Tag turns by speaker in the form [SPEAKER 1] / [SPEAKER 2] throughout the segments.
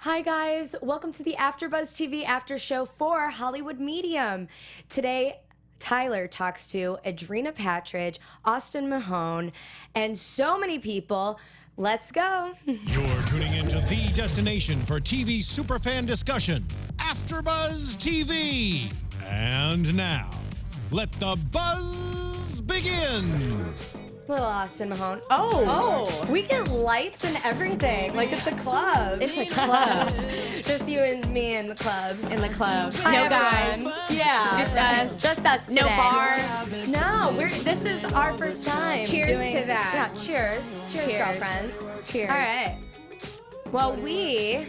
[SPEAKER 1] Hi guys, welcome to the AFTERBUZZ TV after show for Hollywood Medium. Today, Tyler talks to Audrina Patridge, Austin Mahone, and so many people. Let's go.
[SPEAKER 2] You're tuning into the destination for TV superfan discussion, AFTERBUZZ TV. And now, let the buzz begin.
[SPEAKER 1] Little Austin Mahone. Oh, we get lights and everything. Like it's a club.
[SPEAKER 3] It's a club.
[SPEAKER 1] Just you and me in the club.
[SPEAKER 3] In the club.
[SPEAKER 1] Hi,
[SPEAKER 3] No
[SPEAKER 1] everyone.
[SPEAKER 3] guys.
[SPEAKER 1] Yeah.
[SPEAKER 3] Just us.
[SPEAKER 1] Just us
[SPEAKER 3] No
[SPEAKER 1] today.
[SPEAKER 3] bar.
[SPEAKER 1] No, this is our first time.
[SPEAKER 3] Cheers to that.
[SPEAKER 1] Yeah, cheers. Cheers, girlfriends.
[SPEAKER 3] Cheers.
[SPEAKER 1] All right. Well, we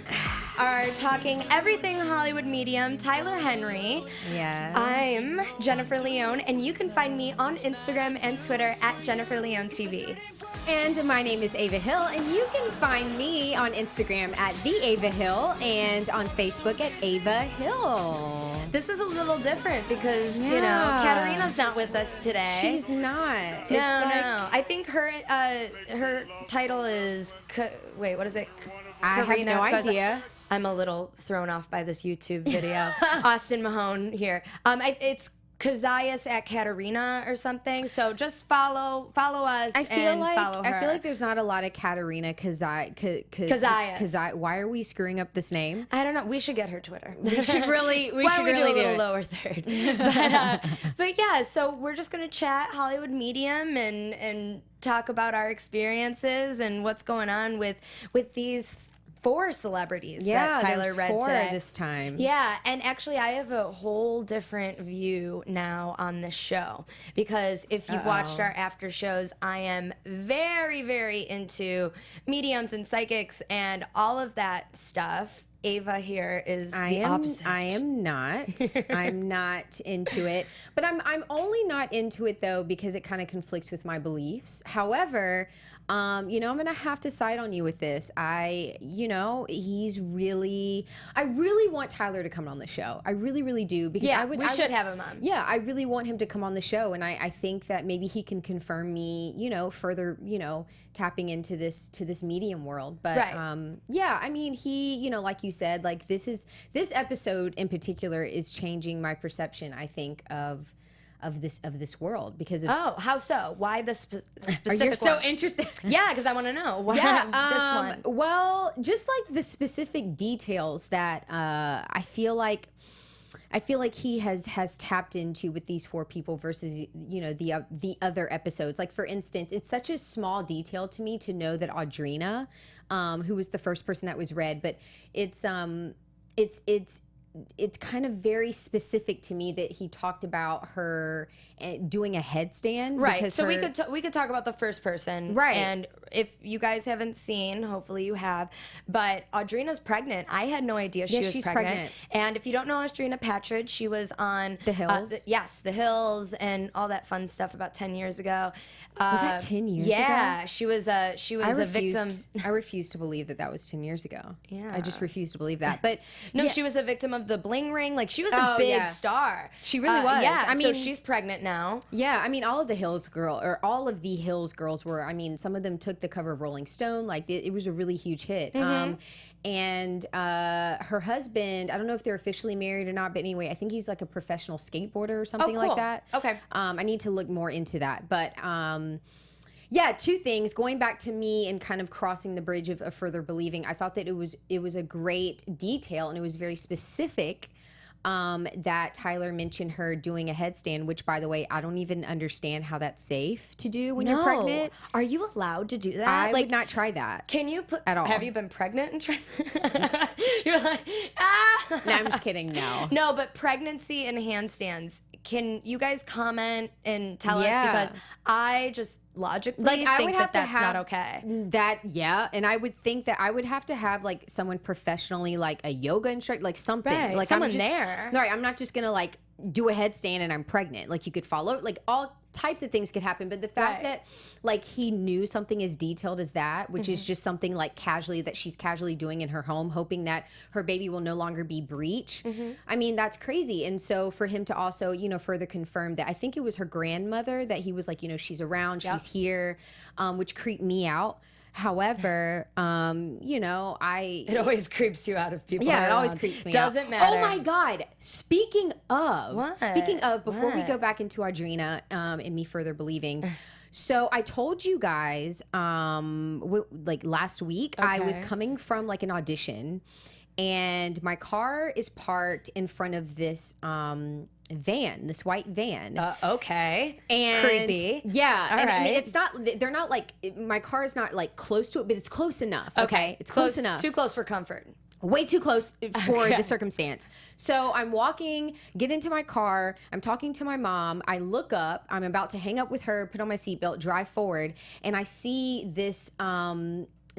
[SPEAKER 1] are talking everything Hollywood Medium. Tyler Henry.
[SPEAKER 3] Yes.
[SPEAKER 1] I'm Jennifer Leone, and you can find me on Instagram and Twitter at Jennifer Leone TV.
[SPEAKER 3] And my name is Ava Hill, and you can find me on Instagram at the Ava Hill and on Facebook at Ava Hill.
[SPEAKER 1] This is a little different because, you know,
[SPEAKER 3] Yeah.
[SPEAKER 1] Katarina's not with us today.
[SPEAKER 3] She's not. It's
[SPEAKER 1] no. I think her title is, wait, what is it?
[SPEAKER 3] I have
[SPEAKER 1] Karina
[SPEAKER 3] no
[SPEAKER 1] Koza-
[SPEAKER 3] idea.
[SPEAKER 1] I'm a little thrown off by this YouTube video. Austin Mahone here. It's Kazayas at Katarina or something. So just follow us and follow her.
[SPEAKER 3] I feel like there's not a lot of Katarina
[SPEAKER 1] Kazayas.
[SPEAKER 3] Why are we screwing up this name?
[SPEAKER 1] I don't know. We should get her Twitter.
[SPEAKER 3] We should really.
[SPEAKER 1] Why don't we do a little
[SPEAKER 3] it.
[SPEAKER 1] lower third? But yeah, so we're just gonna chat Hollywood Medium and talk about our experiences and what's going on with these 4 celebrities that Tyler
[SPEAKER 3] there's
[SPEAKER 1] read
[SPEAKER 3] 4
[SPEAKER 1] today.
[SPEAKER 3] this time.
[SPEAKER 1] Yeah, and actually I have a whole different view now on this show because if you've watched our after shows, I am very, very into mediums and psychics and all of that stuff. Ava here is the opposite.
[SPEAKER 3] I am not. I'm not into it. But I'm only not into it though because it kind of conflicts with my beliefs. However, I'm gonna have to side on you with this. I really want Tyler to come on the show. I really, really do because
[SPEAKER 1] we should have him on.
[SPEAKER 3] Yeah, I really want him to come on the show, and I think that maybe he can confirm me, further, tapping into this medium world. But
[SPEAKER 1] right.
[SPEAKER 3] yeah, I mean, he, like you said, like this episode in particular is changing my perception, I think, of this world because of
[SPEAKER 1] how so? Why the specific
[SPEAKER 3] You're so
[SPEAKER 1] one?
[SPEAKER 3] interested.
[SPEAKER 1] Yeah, because I want to know why this one.
[SPEAKER 3] Well, just like the specific details that I feel like he has tapped into with these 4 people versus the other episodes. Like for instance, it's such a small detail to me to know that Audrina, who was the first person that was read, but it's kind of very specific to me that he talked about her doing a headstand.
[SPEAKER 1] Right. So we could talk about the first person.
[SPEAKER 3] Right.
[SPEAKER 1] And if you guys haven't seen, hopefully you have, but Audrina's pregnant. I had no idea she's pregnant. And if you don't know Audrina Patridge, she was on
[SPEAKER 3] The Hills.
[SPEAKER 1] The Hills and all that fun stuff about 10 years ago.
[SPEAKER 3] Was that 10 years ago?
[SPEAKER 1] Yeah, she was a victim.
[SPEAKER 3] I refuse to believe that was 10 years ago.
[SPEAKER 1] Yeah.
[SPEAKER 3] I just refuse to believe that. But
[SPEAKER 1] no,
[SPEAKER 3] yeah.
[SPEAKER 1] she was a victim of the bling ring. Like she was a big star.
[SPEAKER 3] She really was.
[SPEAKER 1] Yeah,
[SPEAKER 3] I mean,
[SPEAKER 1] so she's pregnant now.
[SPEAKER 3] Yeah, I mean, all of the Hills girls were. I mean, some of them took the cover of Rolling Stone. Like it was a really huge hit. And her husband, I don't know if they're officially married or not, but anyway, I think he's like a professional skateboarder or something like that.
[SPEAKER 1] Okay.
[SPEAKER 3] I need to look more into that, but. Yeah, 2 things. Going back to me and kind of crossing the bridge of further believing, I thought that it was a great detail and it was very specific that Tyler mentioned her doing a headstand, which, by the way, I don't even understand how that's safe to do when you're pregnant.
[SPEAKER 1] Are you allowed to do that?
[SPEAKER 3] I would not try that.
[SPEAKER 1] Can you put
[SPEAKER 3] at all?
[SPEAKER 1] Have you been pregnant and tried? You're like, ah.
[SPEAKER 3] No, I'm just kidding. No.
[SPEAKER 1] No, but pregnancy and handstands. Can you guys comment and tell us because I just logically think that that's not okay.
[SPEAKER 3] And I would think that I would have to have like someone professionally, like a yoga instructor, like something,
[SPEAKER 1] right.
[SPEAKER 3] like
[SPEAKER 1] someone there.
[SPEAKER 3] Right, I'm not just gonna like do a headstand and I'm pregnant. Like you could follow, like all types of things could happen. But the fact that like he knew something as detailed as that, which is just something like casually that she's casually doing in her home, hoping that her baby will no longer be breech. I mean, that's crazy. And so for him to also, further confirm that, I think it was her grandmother that he was like, she's around, she's here, which creeped me out. However, you know,
[SPEAKER 1] It always creeps you out of people.
[SPEAKER 3] yeah, it
[SPEAKER 1] around.
[SPEAKER 3] always creeps me out.
[SPEAKER 1] Doesn't matter.
[SPEAKER 3] Oh my God. Speaking of, before we
[SPEAKER 1] What?
[SPEAKER 3] go back into Audrina and me further believing. So I told you guys, like last week, I was
[SPEAKER 1] Okay.
[SPEAKER 3] coming from like an audition, and my car is parked in front of this van, this white van.
[SPEAKER 1] Okay.
[SPEAKER 3] And
[SPEAKER 1] creepy.
[SPEAKER 3] Yeah.
[SPEAKER 1] All
[SPEAKER 3] and I mean,
[SPEAKER 1] right.
[SPEAKER 3] it's not, they're not like, my car is not like close to it, but it's close enough. Okay. It's close enough.
[SPEAKER 1] Too close for comfort.
[SPEAKER 3] Way too close for
[SPEAKER 1] Okay.
[SPEAKER 3] the circumstance. So I'm walking, get into my car. I'm talking to my mom. I look up. I'm about to hang up with her, put on my seatbelt, drive forward, and I see this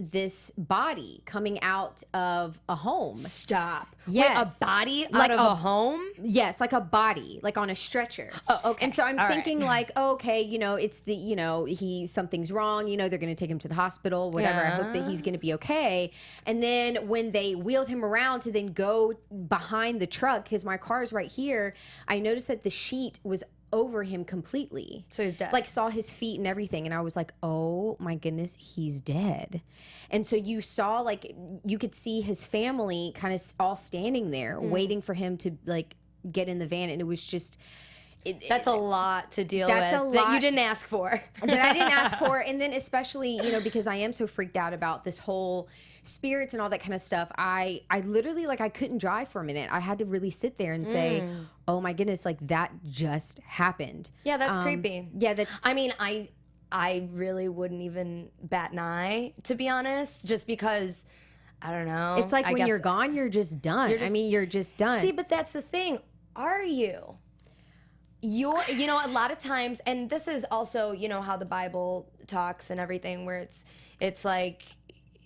[SPEAKER 3] this body coming out of a home.
[SPEAKER 1] Stop.
[SPEAKER 3] Yes.
[SPEAKER 1] Wait, a body
[SPEAKER 3] Like
[SPEAKER 1] out of a home?
[SPEAKER 3] Yes, like a body, like on a stretcher.
[SPEAKER 1] Oh, okay.
[SPEAKER 3] And so I'm
[SPEAKER 1] All right.
[SPEAKER 3] thinking like, oh, okay, you know, it's the, you know, something's wrong, you know, they're going to take him to the hospital, whatever. I hope that he's going to be okay. And then when they wheeled him around to then go behind the truck, because my car is right here, I noticed that the sheet was over him completely.
[SPEAKER 1] So he's dead.
[SPEAKER 3] Like saw his feet and everything. And I was like, oh my goodness, he's dead. And so you saw, like, you could see his family kind of all standing there waiting for him to like get in the van. And it was just,
[SPEAKER 1] That's a lot to deal
[SPEAKER 3] That's
[SPEAKER 1] with
[SPEAKER 3] a
[SPEAKER 1] that you
[SPEAKER 3] lot.
[SPEAKER 1] didn't ask for.
[SPEAKER 3] that I didn't ask for. And then especially, you know, because I am so freaked out about this whole spirits and all that kind of stuff, I literally, like, I couldn't drive for a minute. I had to really sit there and say, oh my goodness, like that just happened.
[SPEAKER 1] Yeah, that's creepy.
[SPEAKER 3] Yeah, that's,
[SPEAKER 1] I mean, I really wouldn't even bat an eye, to be honest, just because, I don't know.
[SPEAKER 3] it's like
[SPEAKER 1] I
[SPEAKER 3] when
[SPEAKER 1] guess-
[SPEAKER 3] you're gone, you're just done. I mean, you're just done.
[SPEAKER 1] See, but that's the thing. Are you? You know, a lot of times, and this is also, you know, how the Bible talks and everything, where it's like,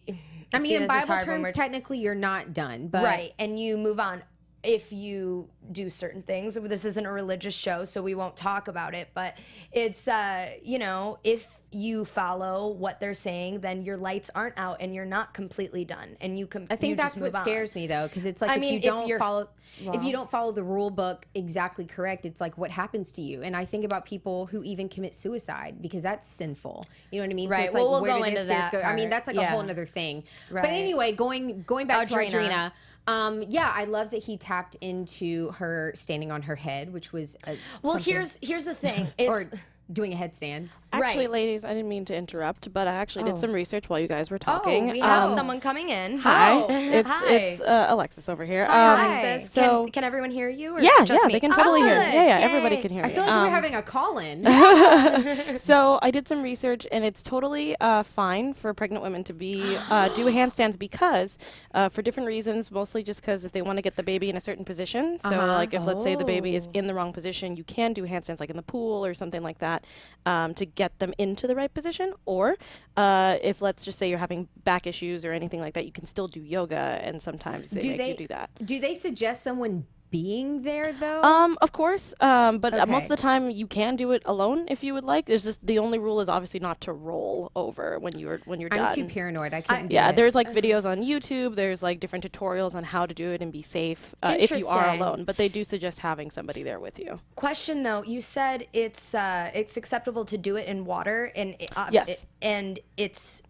[SPEAKER 3] I mean,
[SPEAKER 1] see,
[SPEAKER 3] in
[SPEAKER 1] this is
[SPEAKER 3] Bible
[SPEAKER 1] hard when
[SPEAKER 3] terms,
[SPEAKER 1] we're-
[SPEAKER 3] technically you're not done, but
[SPEAKER 1] right, and you move on if you do certain things. This isn't a religious show, so we won't talk about it, but it's you know, if you follow what they're saying, then your lights aren't out and you're not completely done, and you can
[SPEAKER 3] I think
[SPEAKER 1] you
[SPEAKER 3] that's
[SPEAKER 1] just
[SPEAKER 3] what
[SPEAKER 1] move on.
[SPEAKER 3] scares me though, because it's like
[SPEAKER 1] I
[SPEAKER 3] if
[SPEAKER 1] mean,
[SPEAKER 3] you
[SPEAKER 1] if
[SPEAKER 3] don't
[SPEAKER 1] you're-
[SPEAKER 3] follow, if
[SPEAKER 1] well-
[SPEAKER 3] you don't follow the rule book exactly correct, it's like what happens to you. And I think about people who even commit suicide because that's sinful. You know what I mean?
[SPEAKER 1] Right.
[SPEAKER 3] So it's
[SPEAKER 1] Well,
[SPEAKER 3] like,
[SPEAKER 1] we'll
[SPEAKER 3] where
[SPEAKER 1] go
[SPEAKER 3] do their
[SPEAKER 1] into
[SPEAKER 3] spirits
[SPEAKER 1] that
[SPEAKER 3] go? I mean,
[SPEAKER 1] part.
[SPEAKER 3] that's like a
[SPEAKER 1] Yeah.
[SPEAKER 3] whole other thing.
[SPEAKER 1] Right.
[SPEAKER 3] But anyway, going back to
[SPEAKER 1] Audrina.
[SPEAKER 3] Audrina. Yeah, I love that he tapped into her standing on her head, which was
[SPEAKER 1] Well,
[SPEAKER 3] something-
[SPEAKER 1] here's the thing. It's
[SPEAKER 3] or doing a headstand.
[SPEAKER 4] Actually,
[SPEAKER 1] Right.
[SPEAKER 4] ladies, I didn't mean to interrupt, but I actually did some research while you guys were talking.
[SPEAKER 1] we have someone coming in.
[SPEAKER 4] Hi,
[SPEAKER 3] Oh.
[SPEAKER 4] it's Alexis over here.
[SPEAKER 1] Hi, Alexis.
[SPEAKER 4] So
[SPEAKER 1] Can everyone hear you? Or
[SPEAKER 4] yeah,
[SPEAKER 1] just me?
[SPEAKER 4] they can totally hear.
[SPEAKER 1] good.
[SPEAKER 4] Yeah, everybody
[SPEAKER 1] Yay.
[SPEAKER 4] can hear.
[SPEAKER 3] I
[SPEAKER 4] you.
[SPEAKER 3] feel like we're having a call-in.
[SPEAKER 4] So I did some research, and it's totally fine for pregnant women to be do handstands because for different reasons, mostly just because if they want to get the baby in a certain position. So like if let's say the baby is in the wrong position, you can do handstands like in the pool or something like that to get them into the right position. Or if let's just say you're having back issues or anything like that, you can still do yoga, and sometimes they make you do that.
[SPEAKER 3] Do they suggest someone being there though?
[SPEAKER 4] Of course, but most
[SPEAKER 3] Okay.
[SPEAKER 4] of the time you can do it alone if you would like. There's just the only rule is obviously not to roll over when you're done.
[SPEAKER 3] I'm too paranoid. I can't do
[SPEAKER 4] Yeah,
[SPEAKER 3] it.
[SPEAKER 4] there's like videos on YouTube. There's like different tutorials on how to do it and be safe if you are
[SPEAKER 1] Interesting.
[SPEAKER 4] alone. But they do suggest having somebody there with you.
[SPEAKER 1] Question though, you said it's acceptable to do it in water, and
[SPEAKER 4] Yes.
[SPEAKER 1] and it's.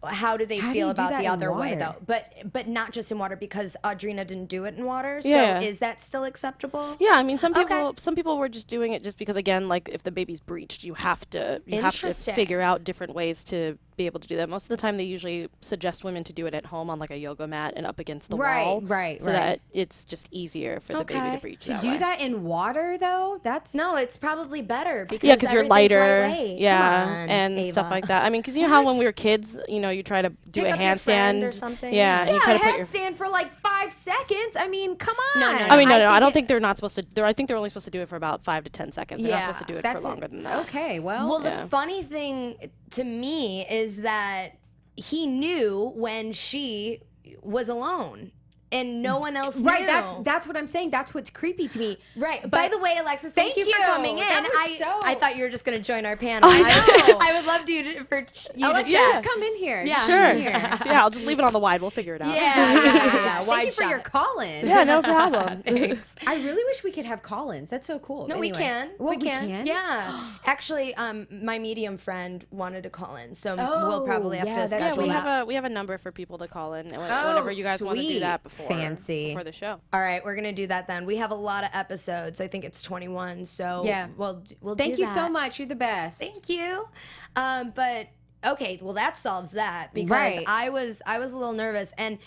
[SPEAKER 1] How do they
[SPEAKER 3] How do
[SPEAKER 1] feel
[SPEAKER 3] you do
[SPEAKER 1] about
[SPEAKER 3] that
[SPEAKER 1] the
[SPEAKER 3] in
[SPEAKER 1] other way
[SPEAKER 3] water?
[SPEAKER 1] though? But not just in water, because Audrina didn't do it in water.
[SPEAKER 4] Yeah.
[SPEAKER 1] So is that still acceptable?
[SPEAKER 4] Yeah, I mean some
[SPEAKER 1] Okay.
[SPEAKER 4] people were just doing it just because again, like if the baby's breached, you have to
[SPEAKER 1] Interesting.
[SPEAKER 4] figure out different ways to be able to do that. Most of the time they usually suggest women to do it at home on like a yoga mat and up against the wall.
[SPEAKER 3] Right.
[SPEAKER 4] So that it's just easier for the baby
[SPEAKER 1] Okay.
[SPEAKER 4] to breach.
[SPEAKER 3] To
[SPEAKER 4] that
[SPEAKER 3] do
[SPEAKER 4] way.
[SPEAKER 3] that in water though, that's
[SPEAKER 1] No, it's probably better because
[SPEAKER 4] Yeah, because you're
[SPEAKER 1] everything's
[SPEAKER 4] lighter,
[SPEAKER 1] lightweight.
[SPEAKER 4] yeah,
[SPEAKER 1] Come on,
[SPEAKER 4] and stuff
[SPEAKER 1] Ava.
[SPEAKER 4] like that. I mean, because you know how when
[SPEAKER 1] What?
[SPEAKER 4] we were kids, you know, you try to do
[SPEAKER 1] Pick
[SPEAKER 4] a
[SPEAKER 1] up your friend
[SPEAKER 4] handstand
[SPEAKER 1] or something.
[SPEAKER 4] yeah, and you
[SPEAKER 3] yeah,
[SPEAKER 4] try
[SPEAKER 3] a
[SPEAKER 4] to put your.
[SPEAKER 3] headstand for like 5 seconds. I mean, come on.
[SPEAKER 1] No,
[SPEAKER 4] I mean, no,
[SPEAKER 1] I
[SPEAKER 4] I
[SPEAKER 1] think
[SPEAKER 4] don't
[SPEAKER 1] it-
[SPEAKER 4] think they're not supposed to. I think they're only supposed to do it for about 5 to 10 seconds. They're not
[SPEAKER 1] Yeah,
[SPEAKER 4] supposed to do it for
[SPEAKER 3] that's
[SPEAKER 4] longer than that.
[SPEAKER 3] Okay, well,
[SPEAKER 1] Well,
[SPEAKER 4] Yeah.
[SPEAKER 1] the funny thing to me is that he knew when she was alone, and no one else knew.
[SPEAKER 3] right. That's what I'm saying. That's what's creepy to me.
[SPEAKER 1] Right. By the way, Alexis, thank
[SPEAKER 3] Thank
[SPEAKER 1] you for
[SPEAKER 3] you.
[SPEAKER 1] coming in.
[SPEAKER 3] That was so-
[SPEAKER 1] I thought you were just going to join our panel.
[SPEAKER 3] I know.
[SPEAKER 1] I would love for you to
[SPEAKER 3] Let's
[SPEAKER 1] chat.
[SPEAKER 3] just come in here.
[SPEAKER 1] Yeah.
[SPEAKER 3] Just
[SPEAKER 4] Sure.
[SPEAKER 3] come in here.
[SPEAKER 4] Yeah, I'll just leave it on the wide. We'll figure it out.
[SPEAKER 1] Yeah.
[SPEAKER 3] Thank you for your call-in.
[SPEAKER 4] Yeah, no problem.
[SPEAKER 3] I really wish we could have call-ins. That's so cool.
[SPEAKER 1] No,
[SPEAKER 3] Anyway.
[SPEAKER 1] we can.
[SPEAKER 3] Well,
[SPEAKER 1] we can. Yeah. Actually, my medium friend wanted to call in, so we'll probably have to
[SPEAKER 3] that's
[SPEAKER 1] schedule
[SPEAKER 4] Yeah,
[SPEAKER 1] that.
[SPEAKER 4] we have a number for people to call in whenever you guys want to do
[SPEAKER 3] sweet.
[SPEAKER 4] that before the show.
[SPEAKER 1] All right, we're gonna do that then. We have a lot of episodes. I think it's 21. So
[SPEAKER 3] Yeah.
[SPEAKER 1] we'll
[SPEAKER 3] Thank
[SPEAKER 1] do
[SPEAKER 3] you
[SPEAKER 1] that.
[SPEAKER 3] so much. You're the best.
[SPEAKER 1] Thank you. But okay, well that solves that because
[SPEAKER 3] Right.
[SPEAKER 1] I was a little nervous, and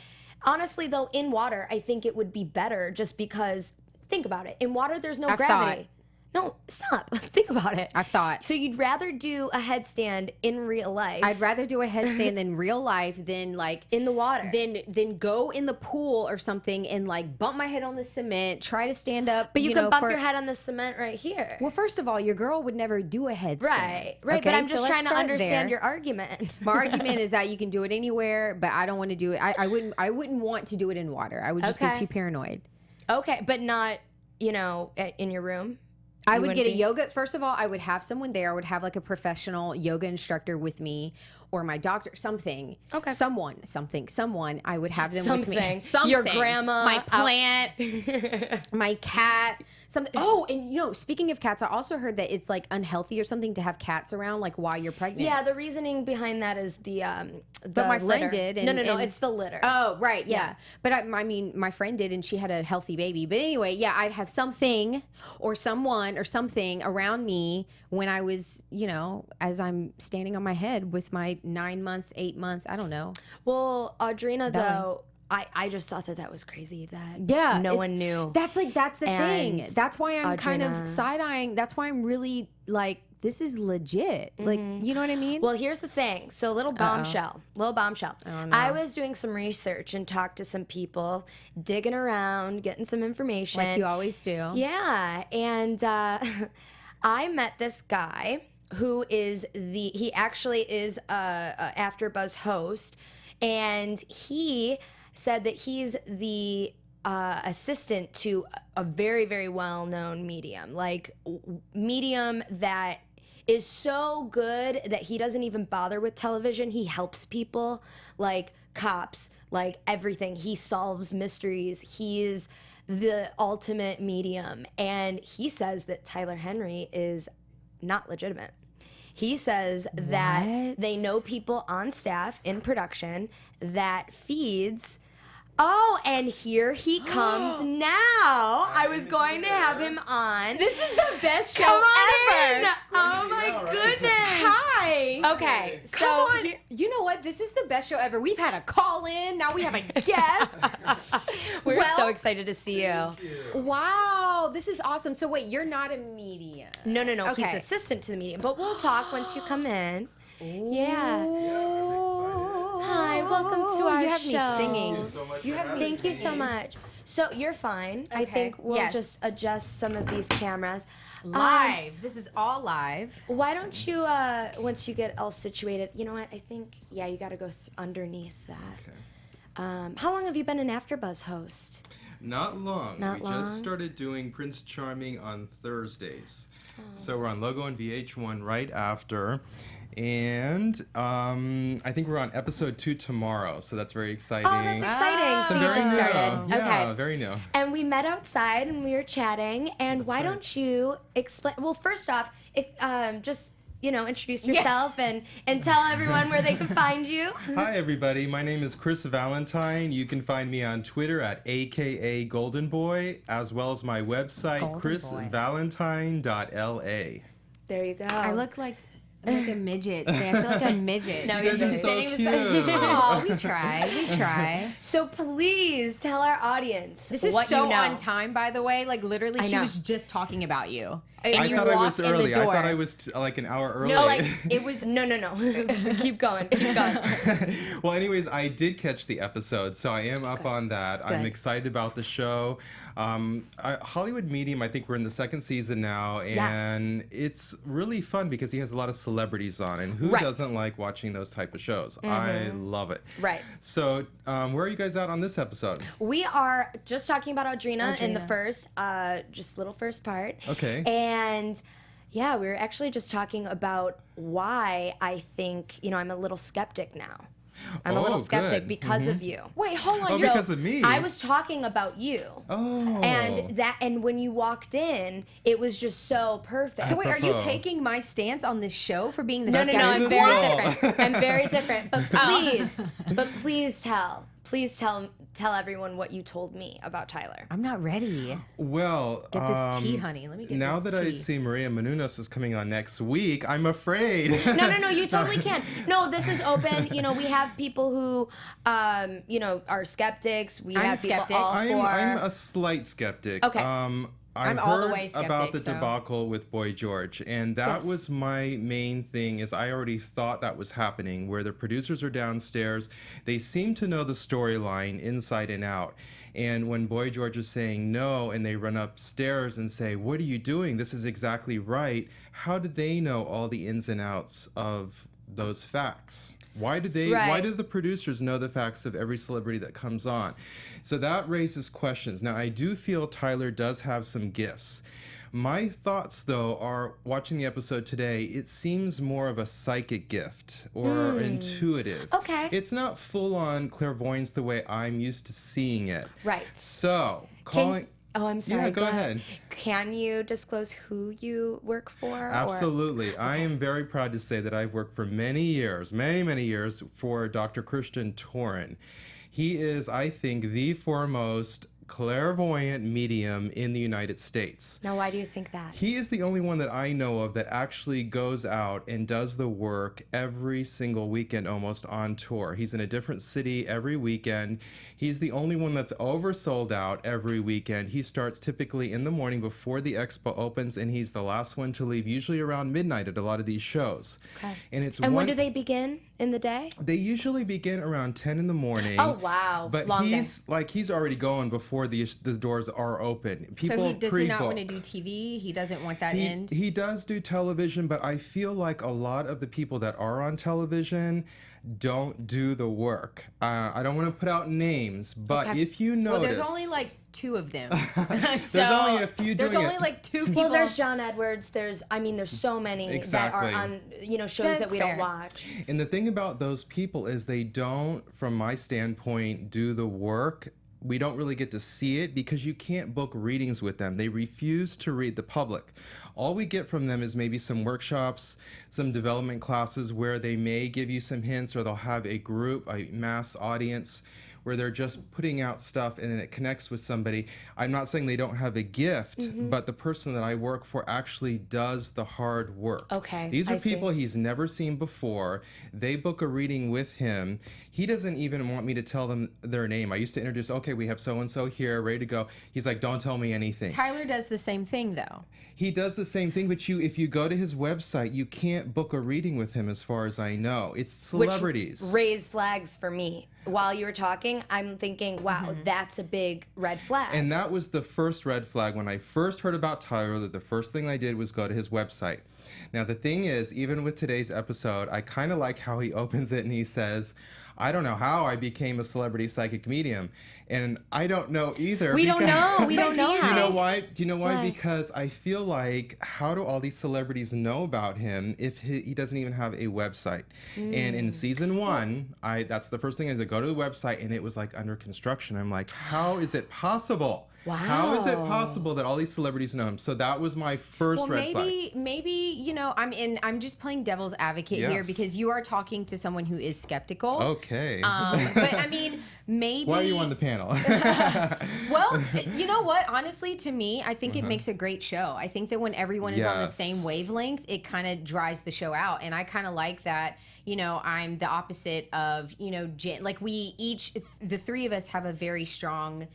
[SPEAKER 1] honestly though, in water I think it would be better just because think about it. In water there's no
[SPEAKER 3] I've
[SPEAKER 1] gravity.
[SPEAKER 3] thought.
[SPEAKER 1] No, stop. Think about it.
[SPEAKER 3] I've thought.
[SPEAKER 1] So you'd rather do a headstand in real life
[SPEAKER 3] I'd rather do a headstand in real life than like
[SPEAKER 1] in the water.
[SPEAKER 3] Then go in the pool or something and like bump my head on the cement, try to stand up.
[SPEAKER 1] But you can
[SPEAKER 3] know,
[SPEAKER 1] bump
[SPEAKER 3] for-
[SPEAKER 1] your head on the cement right here.
[SPEAKER 3] Well, first of all, your girl would never do a headstand.
[SPEAKER 1] Right. But
[SPEAKER 3] Okay,
[SPEAKER 1] I'm
[SPEAKER 3] so
[SPEAKER 1] just
[SPEAKER 3] let's
[SPEAKER 1] trying to
[SPEAKER 3] start
[SPEAKER 1] understand
[SPEAKER 3] there.
[SPEAKER 1] your argument.
[SPEAKER 3] My argument is that you can do it anywhere, but I don't want to do it. I wouldn't want to do it in water. I would just be
[SPEAKER 1] Okay.
[SPEAKER 3] too paranoid.
[SPEAKER 1] Okay, but not, in your room.
[SPEAKER 3] I
[SPEAKER 1] You
[SPEAKER 3] would
[SPEAKER 1] wouldn't
[SPEAKER 3] get a
[SPEAKER 1] be?
[SPEAKER 3] yoga. First of all, I would have someone there. I would have like a professional yoga instructor with me, or my doctor, something.
[SPEAKER 1] Okay.
[SPEAKER 3] Someone. I would have them with me.
[SPEAKER 1] Something. Your grandma
[SPEAKER 3] my
[SPEAKER 1] out-
[SPEAKER 3] plant, my cat. Something. Oh, and speaking of cats, I also heard that it's like unhealthy or something to have cats around like while you're pregnant.
[SPEAKER 1] Yeah, the reasoning behind that is the
[SPEAKER 3] But my friend
[SPEAKER 1] litter.
[SPEAKER 3] did,
[SPEAKER 1] no,
[SPEAKER 3] and-
[SPEAKER 1] it's the litter.
[SPEAKER 3] Oh, right, yeah. But I mean, my friend did, and she had a healthy baby. But anyway, yeah, I'd have something or someone or something around me when I was, as I'm standing on my head with my 9-month, 8-month, I don't know.
[SPEAKER 1] Well, Audrina, though, I just thought that was crazy that no one knew.
[SPEAKER 3] That's the thing.
[SPEAKER 1] And
[SPEAKER 3] That's why I'm kind of
[SPEAKER 1] Audrina.
[SPEAKER 3] side-eyeing. That's why I'm really like, this is legit. Like, you know what I mean?
[SPEAKER 1] Well, here's the thing. So, little bombshell.
[SPEAKER 3] no.
[SPEAKER 1] I was doing some research and talked to some people, digging around, getting some information.
[SPEAKER 3] like you always do.
[SPEAKER 1] Yeah, and I met this guy who is he actually is a AfterBuzz host, and he said that he's the assistant to a very, very well-known medium, like medium that is so good that he doesn't even bother with television. He helps people, like cops, like everything. He solves mysteries. He is the ultimate medium. And he says that Tyler Henry is not legitimate. He says that
[SPEAKER 3] What?
[SPEAKER 1] they know people on staff in production that feeds. Oh, and here he comes now. I was going to have him on.
[SPEAKER 3] This is the best show
[SPEAKER 1] Come on
[SPEAKER 3] ever.
[SPEAKER 1] in. Oh my goodness.
[SPEAKER 3] Hi.
[SPEAKER 1] Okay, so
[SPEAKER 3] Come on.
[SPEAKER 1] here-
[SPEAKER 3] You know what? This is the best show ever. We've had a call in. Now we have a guest.
[SPEAKER 1] we're
[SPEAKER 3] Well-
[SPEAKER 1] so excited to see you.
[SPEAKER 3] Wow. This is awesome. So wait, you're not a medium.
[SPEAKER 1] No.
[SPEAKER 3] Okay.
[SPEAKER 1] He's assistant to the medium, but we'll talk once you come in. Yeah. Hi, welcome to our
[SPEAKER 3] You have
[SPEAKER 1] show.
[SPEAKER 3] me singing.
[SPEAKER 1] Thank you so much. So you're fine. I think we'll
[SPEAKER 3] yes.
[SPEAKER 1] just adjust some of these cameras.
[SPEAKER 3] Live. This is all live.
[SPEAKER 1] Why don't you, once you get all situated, you know what? I think, you got to go underneath that.
[SPEAKER 5] Okay.
[SPEAKER 1] How long have you been an AfterBuzz host?
[SPEAKER 5] Not long.
[SPEAKER 1] Not
[SPEAKER 5] we
[SPEAKER 1] long?
[SPEAKER 5] just started doing Prince Charming on Thursdays. So we're on Logo and VH1 right after. And I think we're on episode 2 tomorrow, so that's very exciting.
[SPEAKER 1] Oh, that's exciting.
[SPEAKER 5] So
[SPEAKER 1] So you
[SPEAKER 5] very
[SPEAKER 1] just
[SPEAKER 5] new.
[SPEAKER 1] started.
[SPEAKER 5] Yeah,
[SPEAKER 1] Okay.
[SPEAKER 5] very new.
[SPEAKER 1] And we met outside and we were chatting. And why
[SPEAKER 5] right.
[SPEAKER 1] don't you explain? Well, first off, just introduce yourself and tell everyone where they can find you.
[SPEAKER 5] Hi, everybody. My name is Chris Valentine. You can find me on Twitter at AKA Golden Boy, as well as my website,
[SPEAKER 3] Golden
[SPEAKER 5] chrisvalentine.la.
[SPEAKER 1] There you go.
[SPEAKER 3] I look like a midget. See, I feel like a midget.
[SPEAKER 1] No,
[SPEAKER 5] You guys are
[SPEAKER 1] You're
[SPEAKER 5] so
[SPEAKER 3] Sitting
[SPEAKER 5] cute.
[SPEAKER 3] beside- Oh, we try. We try.
[SPEAKER 1] So please tell our audience
[SPEAKER 3] This is
[SPEAKER 1] what
[SPEAKER 3] so
[SPEAKER 1] you know.
[SPEAKER 3] on time, by the way. Like literally, she
[SPEAKER 1] know.
[SPEAKER 3] was just talking about you.
[SPEAKER 5] I
[SPEAKER 3] And you
[SPEAKER 5] thought I was
[SPEAKER 3] walked in
[SPEAKER 5] early.
[SPEAKER 3] the
[SPEAKER 5] I
[SPEAKER 3] door.
[SPEAKER 5] thought I was like an hour early.
[SPEAKER 3] No, like it was.
[SPEAKER 1] No. Keep going. Keep going.
[SPEAKER 5] Well, anyways, I did catch the episode, so I am up on that. I'm
[SPEAKER 1] Good.
[SPEAKER 5] excited about the show. Hollywood Medium, I think we're in the 2nd season now, and it's really fun because he has a lot of celebrities on, and who
[SPEAKER 1] Right.
[SPEAKER 5] doesn't like watching those type of shows? I love it.
[SPEAKER 1] Right.
[SPEAKER 5] So, where are you guys at on this episode?
[SPEAKER 1] We are just talking about Audrina in the first, just little first part.
[SPEAKER 5] Okay.
[SPEAKER 1] And Yeah, we were actually just talking about why I think, I'm a little skeptic now. I'm a little skeptic
[SPEAKER 5] good.
[SPEAKER 1] because of you.
[SPEAKER 3] Wait, hold on.
[SPEAKER 5] Oh,
[SPEAKER 1] So
[SPEAKER 5] because of me.
[SPEAKER 1] I was talking about you.
[SPEAKER 5] Oh.
[SPEAKER 1] And when you walked in, it was just so perfect.
[SPEAKER 3] So wait, are you
[SPEAKER 5] Apropos.
[SPEAKER 3] taking my stance on this show for being the
[SPEAKER 1] No,
[SPEAKER 3] skeptic?
[SPEAKER 1] I'm
[SPEAKER 5] the
[SPEAKER 1] very
[SPEAKER 5] role.
[SPEAKER 1] different. I'm very different. But please tell everyone what you told me about Tyler.
[SPEAKER 3] I'm not ready.
[SPEAKER 5] Well,
[SPEAKER 3] Get this tea, honey. Let me get
[SPEAKER 5] now
[SPEAKER 3] this
[SPEAKER 5] that I
[SPEAKER 3] tea.
[SPEAKER 5] see Maria Menounos is coming on next week, I'm afraid.
[SPEAKER 1] No, you totally can. No, this is open. We have people who, are skeptics. We
[SPEAKER 3] I'm
[SPEAKER 1] have people
[SPEAKER 3] skeptic.
[SPEAKER 1] all for.
[SPEAKER 5] I'm a slight skeptic.
[SPEAKER 1] Okay.
[SPEAKER 5] I
[SPEAKER 3] I'm all the
[SPEAKER 5] heard
[SPEAKER 3] way skeptic,
[SPEAKER 5] about the
[SPEAKER 3] so-
[SPEAKER 5] debacle with Boy George, and that
[SPEAKER 1] Yes.
[SPEAKER 5] was my main thing. Is I already thought that was happening, where the producers are downstairs. They seem to know the storyline inside and out. And when Boy George is saying no, and they run upstairs and say, "What are you doing? This is exactly right." How did they know all the ins and outs of those facts? Why did they?
[SPEAKER 1] Right.
[SPEAKER 5] Why did the producers know the facts of every celebrity that comes on? So that raises questions. Now, I do feel Tyler does have some gifts. My thoughts, though, are watching the episode today, it seems more of a psychic gift or intuitive.
[SPEAKER 1] Okay.
[SPEAKER 5] It's not full-on clairvoyance the way I'm used to seeing it.
[SPEAKER 1] Right.
[SPEAKER 5] So, calling...
[SPEAKER 1] Oh, I'm sorry.
[SPEAKER 5] Yeah, go ahead.
[SPEAKER 1] Can you disclose who you work for?
[SPEAKER 5] Absolutely. I am very proud to say that I've worked for many years, many years, for Dr. Christian Torin. He is, I think, the foremost clairvoyant medium in the United States.
[SPEAKER 1] Now, why do you think that?
[SPEAKER 5] He is the only one that I know of that actually goes out and does the work every single weekend almost on tour. He's in a different city every weekend. He's the only one that's oversold out every weekend. He starts typically in the morning before the expo opens, and he's the last one to leave, usually around midnight at a lot of these shows.
[SPEAKER 1] Okay.
[SPEAKER 5] And
[SPEAKER 1] when do they begin in the day?
[SPEAKER 5] They usually begin around 10 in the morning.
[SPEAKER 1] Oh, wow.
[SPEAKER 5] But
[SPEAKER 1] Long day.
[SPEAKER 5] he's already going before the doors are open. People
[SPEAKER 3] So does he not
[SPEAKER 5] pre-book.
[SPEAKER 3] want to do TV? He doesn't want that
[SPEAKER 5] He,
[SPEAKER 3] end?
[SPEAKER 5] he does do television, but I feel like a lot of the people that are on television don't do the work. I don't want to put out names, but
[SPEAKER 1] Okay.
[SPEAKER 5] if you
[SPEAKER 3] Well,
[SPEAKER 5] notice...
[SPEAKER 3] there's only like 2 of them.
[SPEAKER 5] There's only a few
[SPEAKER 3] There's
[SPEAKER 5] doing
[SPEAKER 3] only
[SPEAKER 5] it.
[SPEAKER 3] like 2 people.
[SPEAKER 1] Well, there's John Edwards. There's so many
[SPEAKER 5] Exactly.
[SPEAKER 1] that are on, shows that
[SPEAKER 3] That's
[SPEAKER 1] we
[SPEAKER 3] fair.
[SPEAKER 1] don't watch.
[SPEAKER 5] And the thing about those people is they don't, from my standpoint, do the work. We don't really get to see it because you can't book readings with them. They refuse to read the public. All we get from them is maybe some workshops, some development classes where they may give you some hints, or they'll have a group, a mass audience, where they're just putting out stuff and then it connects with somebody. I'm not saying they don't have a gift, but the person that I work for actually does the hard work.
[SPEAKER 1] Okay,
[SPEAKER 5] These are
[SPEAKER 1] I see.
[SPEAKER 5] people he's never seen before. They book a reading with him. He doesn't even want me to tell them their name. I used to introduce, okay, we have so-and-so here, ready to go. He's like, don't tell me anything.
[SPEAKER 3] Tyler does the same thing, though.
[SPEAKER 5] He does the same thing, but if you go to his website, you can't book a reading with him as far as I know. It's celebrities.
[SPEAKER 1] Which raised flags for me. While you were talking, I'm thinking, wow, that's a big red flag.
[SPEAKER 5] And that was the first red flag. When I first heard about Tyler, that the first thing I did was go to his website. Now, the thing is, even with today's episode, I kind of like how he opens it and he says, I don't know how I became a celebrity psychic medium. And I don't know either.
[SPEAKER 1] We don't know. We don't know.
[SPEAKER 5] Do you know why? Do you know why?
[SPEAKER 1] Why?
[SPEAKER 5] Because I feel like, how do all these celebrities know about him if he doesn't even have a website? And in season 1, that's the first thing is I go to the website and it was like under construction. I'm like, how is it possible?
[SPEAKER 1] Wow.
[SPEAKER 5] How is it possible that all these celebrities know him? So that was my first red flag.
[SPEAKER 3] Maybe I'm just playing devil's advocate here
[SPEAKER 5] Yes.
[SPEAKER 3] because you are talking to someone who is skeptical.
[SPEAKER 5] Okay.
[SPEAKER 3] But I mean, maybe.
[SPEAKER 5] Why are you on the panel?
[SPEAKER 3] Well, you know what? Honestly, to me, I think it makes a great show. I think that when everyone is on the
[SPEAKER 5] Yes.
[SPEAKER 3] same wavelength, it kind of dries the show out. And I kind of like that. I'm the opposite of, Jen. Like the 3 of us have a very strong,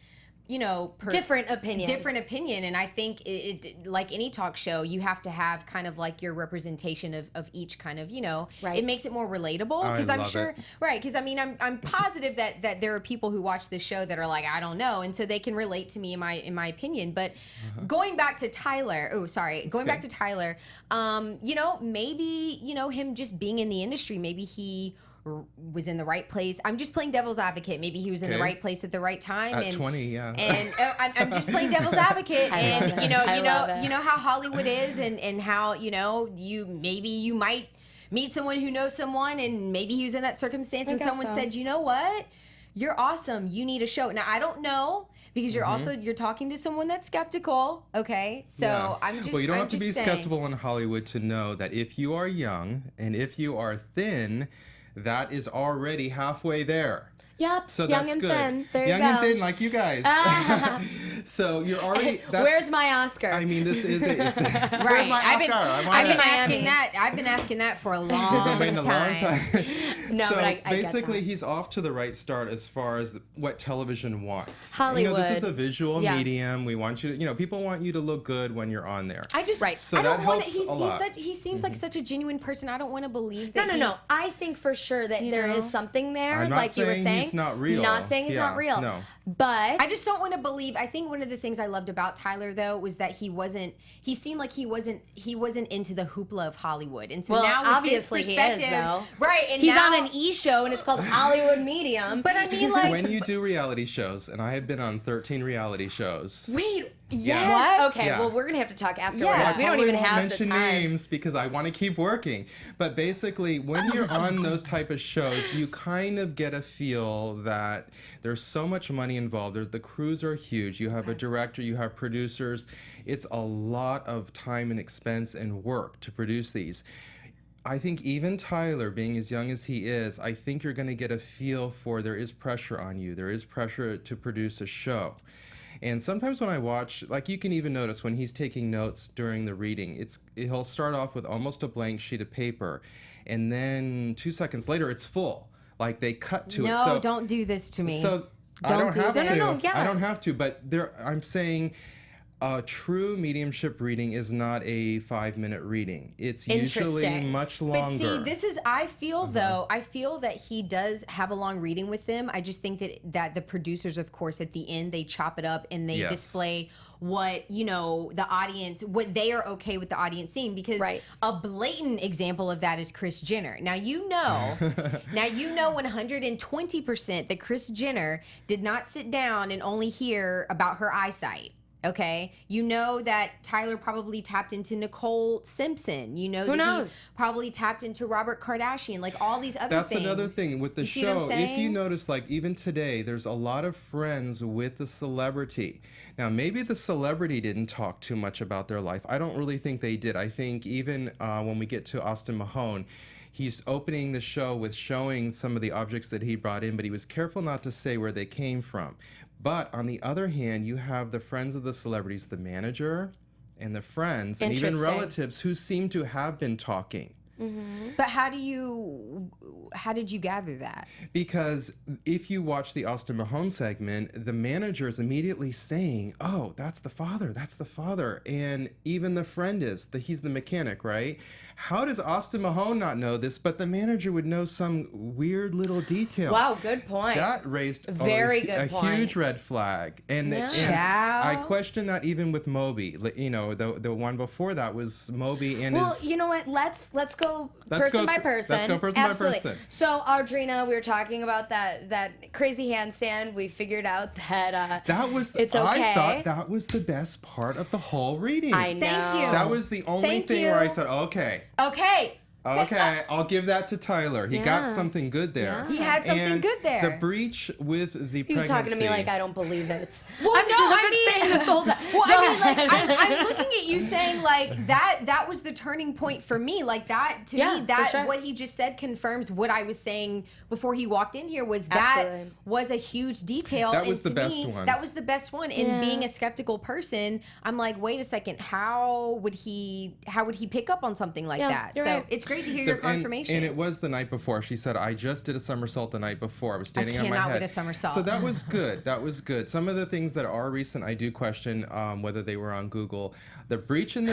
[SPEAKER 1] Different opinion.
[SPEAKER 3] And I think it like any talk show, you have to have kind of like your representation of each kind of,
[SPEAKER 1] Right.
[SPEAKER 3] It makes it more relatable
[SPEAKER 5] I
[SPEAKER 3] because I'm
[SPEAKER 5] love
[SPEAKER 3] sure,
[SPEAKER 5] it.
[SPEAKER 3] right? Because I mean, I'm positive that there are people who watch this show that are like, I don't know, and so they can relate to me in my opinion. But going back to Tyler, back to Tyler, maybe him just being in the industry, maybe he was in the right place. I'm just playing devil's advocate. Maybe he was in the right place at the right time.
[SPEAKER 5] At 20, yeah.
[SPEAKER 3] And I'm just playing devil's advocate. And you know how Hollywood is, and how you might meet someone who knows someone, and maybe he was in that circumstance, and someone said, you know what, you're awesome. You need a show. Now I don't know. Because you're talking to someone that's skeptical, okay? So I'm just
[SPEAKER 5] Well, you don't have to be
[SPEAKER 3] saying.
[SPEAKER 5] skeptical in Hollywood to know that if you are young and if you are thin, that is already halfway there.
[SPEAKER 1] Yep.
[SPEAKER 5] So
[SPEAKER 1] young
[SPEAKER 5] that's
[SPEAKER 1] and
[SPEAKER 5] good.
[SPEAKER 1] thin. There
[SPEAKER 5] young
[SPEAKER 1] you go.
[SPEAKER 5] and thin, like you guys. So you're already.
[SPEAKER 1] Where's my Oscar?
[SPEAKER 5] I mean, this is it. Where's
[SPEAKER 3] Right.
[SPEAKER 5] my Oscar?
[SPEAKER 3] I've been asking that for a long
[SPEAKER 5] Waiting a long time.
[SPEAKER 1] No,
[SPEAKER 5] so
[SPEAKER 1] but I get
[SPEAKER 5] basically,
[SPEAKER 1] that.
[SPEAKER 5] he's off to the right start as far as what television wants.
[SPEAKER 1] Hollywood.
[SPEAKER 5] This is a visual
[SPEAKER 1] Yeah.
[SPEAKER 5] medium. We want you to, people want you to look good when you're on there.
[SPEAKER 1] Right.
[SPEAKER 5] So
[SPEAKER 3] I
[SPEAKER 5] that
[SPEAKER 3] don't want
[SPEAKER 5] helps
[SPEAKER 3] to.
[SPEAKER 5] a lot.
[SPEAKER 3] He seems like such a genuine person. I don't want to believe that.
[SPEAKER 1] No. I think for sure that there is something there,
[SPEAKER 5] I'm not
[SPEAKER 1] like you were
[SPEAKER 5] saying
[SPEAKER 1] saying.
[SPEAKER 5] he's not real.
[SPEAKER 1] Not saying he's not real.
[SPEAKER 5] No.
[SPEAKER 1] But
[SPEAKER 3] I just don't want to believe. I think one of the things I loved about Tyler though was that he seemed like he wasn't into the hoopla of Hollywood. And so
[SPEAKER 1] well,
[SPEAKER 3] now with
[SPEAKER 1] obviously
[SPEAKER 3] this
[SPEAKER 1] he is
[SPEAKER 3] perspective,
[SPEAKER 1] though.
[SPEAKER 3] right? And
[SPEAKER 1] he's
[SPEAKER 3] now,
[SPEAKER 1] on an E show and it's called Hollywood Medium.
[SPEAKER 3] But I mean, like,
[SPEAKER 5] When you do reality shows, and I have been on 13 reality shows.
[SPEAKER 1] Wait.
[SPEAKER 5] Yeah.
[SPEAKER 1] Yes. Okay.
[SPEAKER 5] Yeah.
[SPEAKER 1] Well, we're gonna have to talk afterwards.
[SPEAKER 3] Yeah.
[SPEAKER 1] We don't even
[SPEAKER 5] won't
[SPEAKER 1] have the
[SPEAKER 5] mention
[SPEAKER 1] time.
[SPEAKER 5] names because I want to keep working. But basically, when you're on those type of shows, you kind of get a feel that there's so much money involved. The crews are huge. You have a director, you have producers. It's a lot of time and expense and work to produce these. I think even Tyler, being as young as he is, I think you're going to get a feel for there is pressure on you. There is pressure to produce a show. And sometimes when I watch, like you can even notice when he's taking notes during the reading, he'll start off with almost a blank sheet of paper, and then 2 seconds later it's full. Like they cut to it.
[SPEAKER 3] no,
[SPEAKER 5] So,
[SPEAKER 3] don't do this to me.
[SPEAKER 5] so I
[SPEAKER 3] Don't
[SPEAKER 5] don't
[SPEAKER 3] do
[SPEAKER 5] have
[SPEAKER 3] this.
[SPEAKER 5] to.
[SPEAKER 1] No, yeah.
[SPEAKER 5] I don't have to. But I'm saying. True mediumship reading is not a 5-minute reading. It's usually
[SPEAKER 1] Interesting.
[SPEAKER 5] much
[SPEAKER 3] But see,
[SPEAKER 5] longer.
[SPEAKER 3] I feel though, I feel that he does have a long reading with them. I just think that the producers, of course, at the end, they chop it up and they
[SPEAKER 5] Yes.
[SPEAKER 3] display what, the audience, what they are okay with the audience seeing. Because a blatant example of that is Kris Jenner. Now, 120% that Kris Jenner did not sit down and only hear about her eyesight. Okay, you know that Tyler probably tapped into Nicole Simpson. You know
[SPEAKER 1] Who
[SPEAKER 3] that
[SPEAKER 1] knows?
[SPEAKER 3] he probably tapped into Robert Kardashian. Like all these other
[SPEAKER 5] That's
[SPEAKER 3] things.
[SPEAKER 5] another thing with the
[SPEAKER 3] You see what I'm
[SPEAKER 5] show. If you
[SPEAKER 3] saying?
[SPEAKER 5] notice, like even today, there's a lot of friends with the celebrity. Now, maybe the celebrity didn't talk too much about their life. I don't really think they did. I think even when we get to Austin Mahone, he's opening the show with showing some of the objects that he brought in, but he was careful not to say where they came from. But on the other hand, you have the friends of the celebrities, the manager and the friends, and even
[SPEAKER 1] Interesting.
[SPEAKER 5] relatives who seem to have been talking.
[SPEAKER 3] But how did you gather that?
[SPEAKER 5] Because if you watch the Austin Mahone segment, the manager is immediately saying, "Oh, that's the father, that's the father," and even the friend he's the mechanic, right? How does Austin Mahone not know this, but the manager would know some weird little detail?
[SPEAKER 1] Wow, good point.
[SPEAKER 5] That raised
[SPEAKER 1] Very good
[SPEAKER 5] a
[SPEAKER 1] point.
[SPEAKER 5] huge red flag, and
[SPEAKER 3] Ciao.
[SPEAKER 5] I question that even with Moby. The one before that was Moby and
[SPEAKER 1] Well,
[SPEAKER 5] his.
[SPEAKER 1] you know what? Let's go
[SPEAKER 5] Let's
[SPEAKER 1] person
[SPEAKER 5] go
[SPEAKER 1] by
[SPEAKER 5] th-
[SPEAKER 1] person.
[SPEAKER 5] let's go person by
[SPEAKER 1] Absolutely.
[SPEAKER 5] person.
[SPEAKER 1] So, Audrina, we were talking about that crazy handstand. We figured out that
[SPEAKER 5] That was.
[SPEAKER 1] it's okay.
[SPEAKER 5] I thought that was the best part of the whole reading.
[SPEAKER 1] I know.
[SPEAKER 3] Thank you.
[SPEAKER 5] That was the only
[SPEAKER 3] Thank
[SPEAKER 5] thing
[SPEAKER 3] you.
[SPEAKER 5] where I said, okay, I'll give that to Tyler. He got something good there.
[SPEAKER 3] He had something
[SPEAKER 5] And
[SPEAKER 3] good there.
[SPEAKER 5] The breach with the
[SPEAKER 1] You
[SPEAKER 5] pregnancy.
[SPEAKER 1] talking to me like I don't believe it.
[SPEAKER 3] Well,
[SPEAKER 1] I've been saying this the whole time.
[SPEAKER 3] Well,
[SPEAKER 1] Go
[SPEAKER 3] I mean, like,
[SPEAKER 1] ahead.
[SPEAKER 3] I'm looking at you saying like that was the turning point for me. Like that to
[SPEAKER 1] Yeah,
[SPEAKER 3] me,
[SPEAKER 1] for
[SPEAKER 3] that
[SPEAKER 1] sure.
[SPEAKER 3] what he just said confirms what I was saying before he walked in here. Was that
[SPEAKER 1] Absolutely.
[SPEAKER 3] was a huge detail.
[SPEAKER 5] That
[SPEAKER 3] and
[SPEAKER 5] was the
[SPEAKER 3] to
[SPEAKER 5] best
[SPEAKER 3] me,
[SPEAKER 5] one.
[SPEAKER 3] That was the best one. And being a skeptical person, I'm like, wait a second, how would he pick up on something like that?
[SPEAKER 1] you're
[SPEAKER 3] So
[SPEAKER 1] right.
[SPEAKER 3] it's great to hear your confirmation.
[SPEAKER 5] And it was the night before. She said, I just did a somersault the night before. I was standing on my
[SPEAKER 3] cannot
[SPEAKER 5] head.
[SPEAKER 3] with a somersault.
[SPEAKER 5] So that was good. That was good. Some of the things that are recent, I do question whether they were on Google. The breach in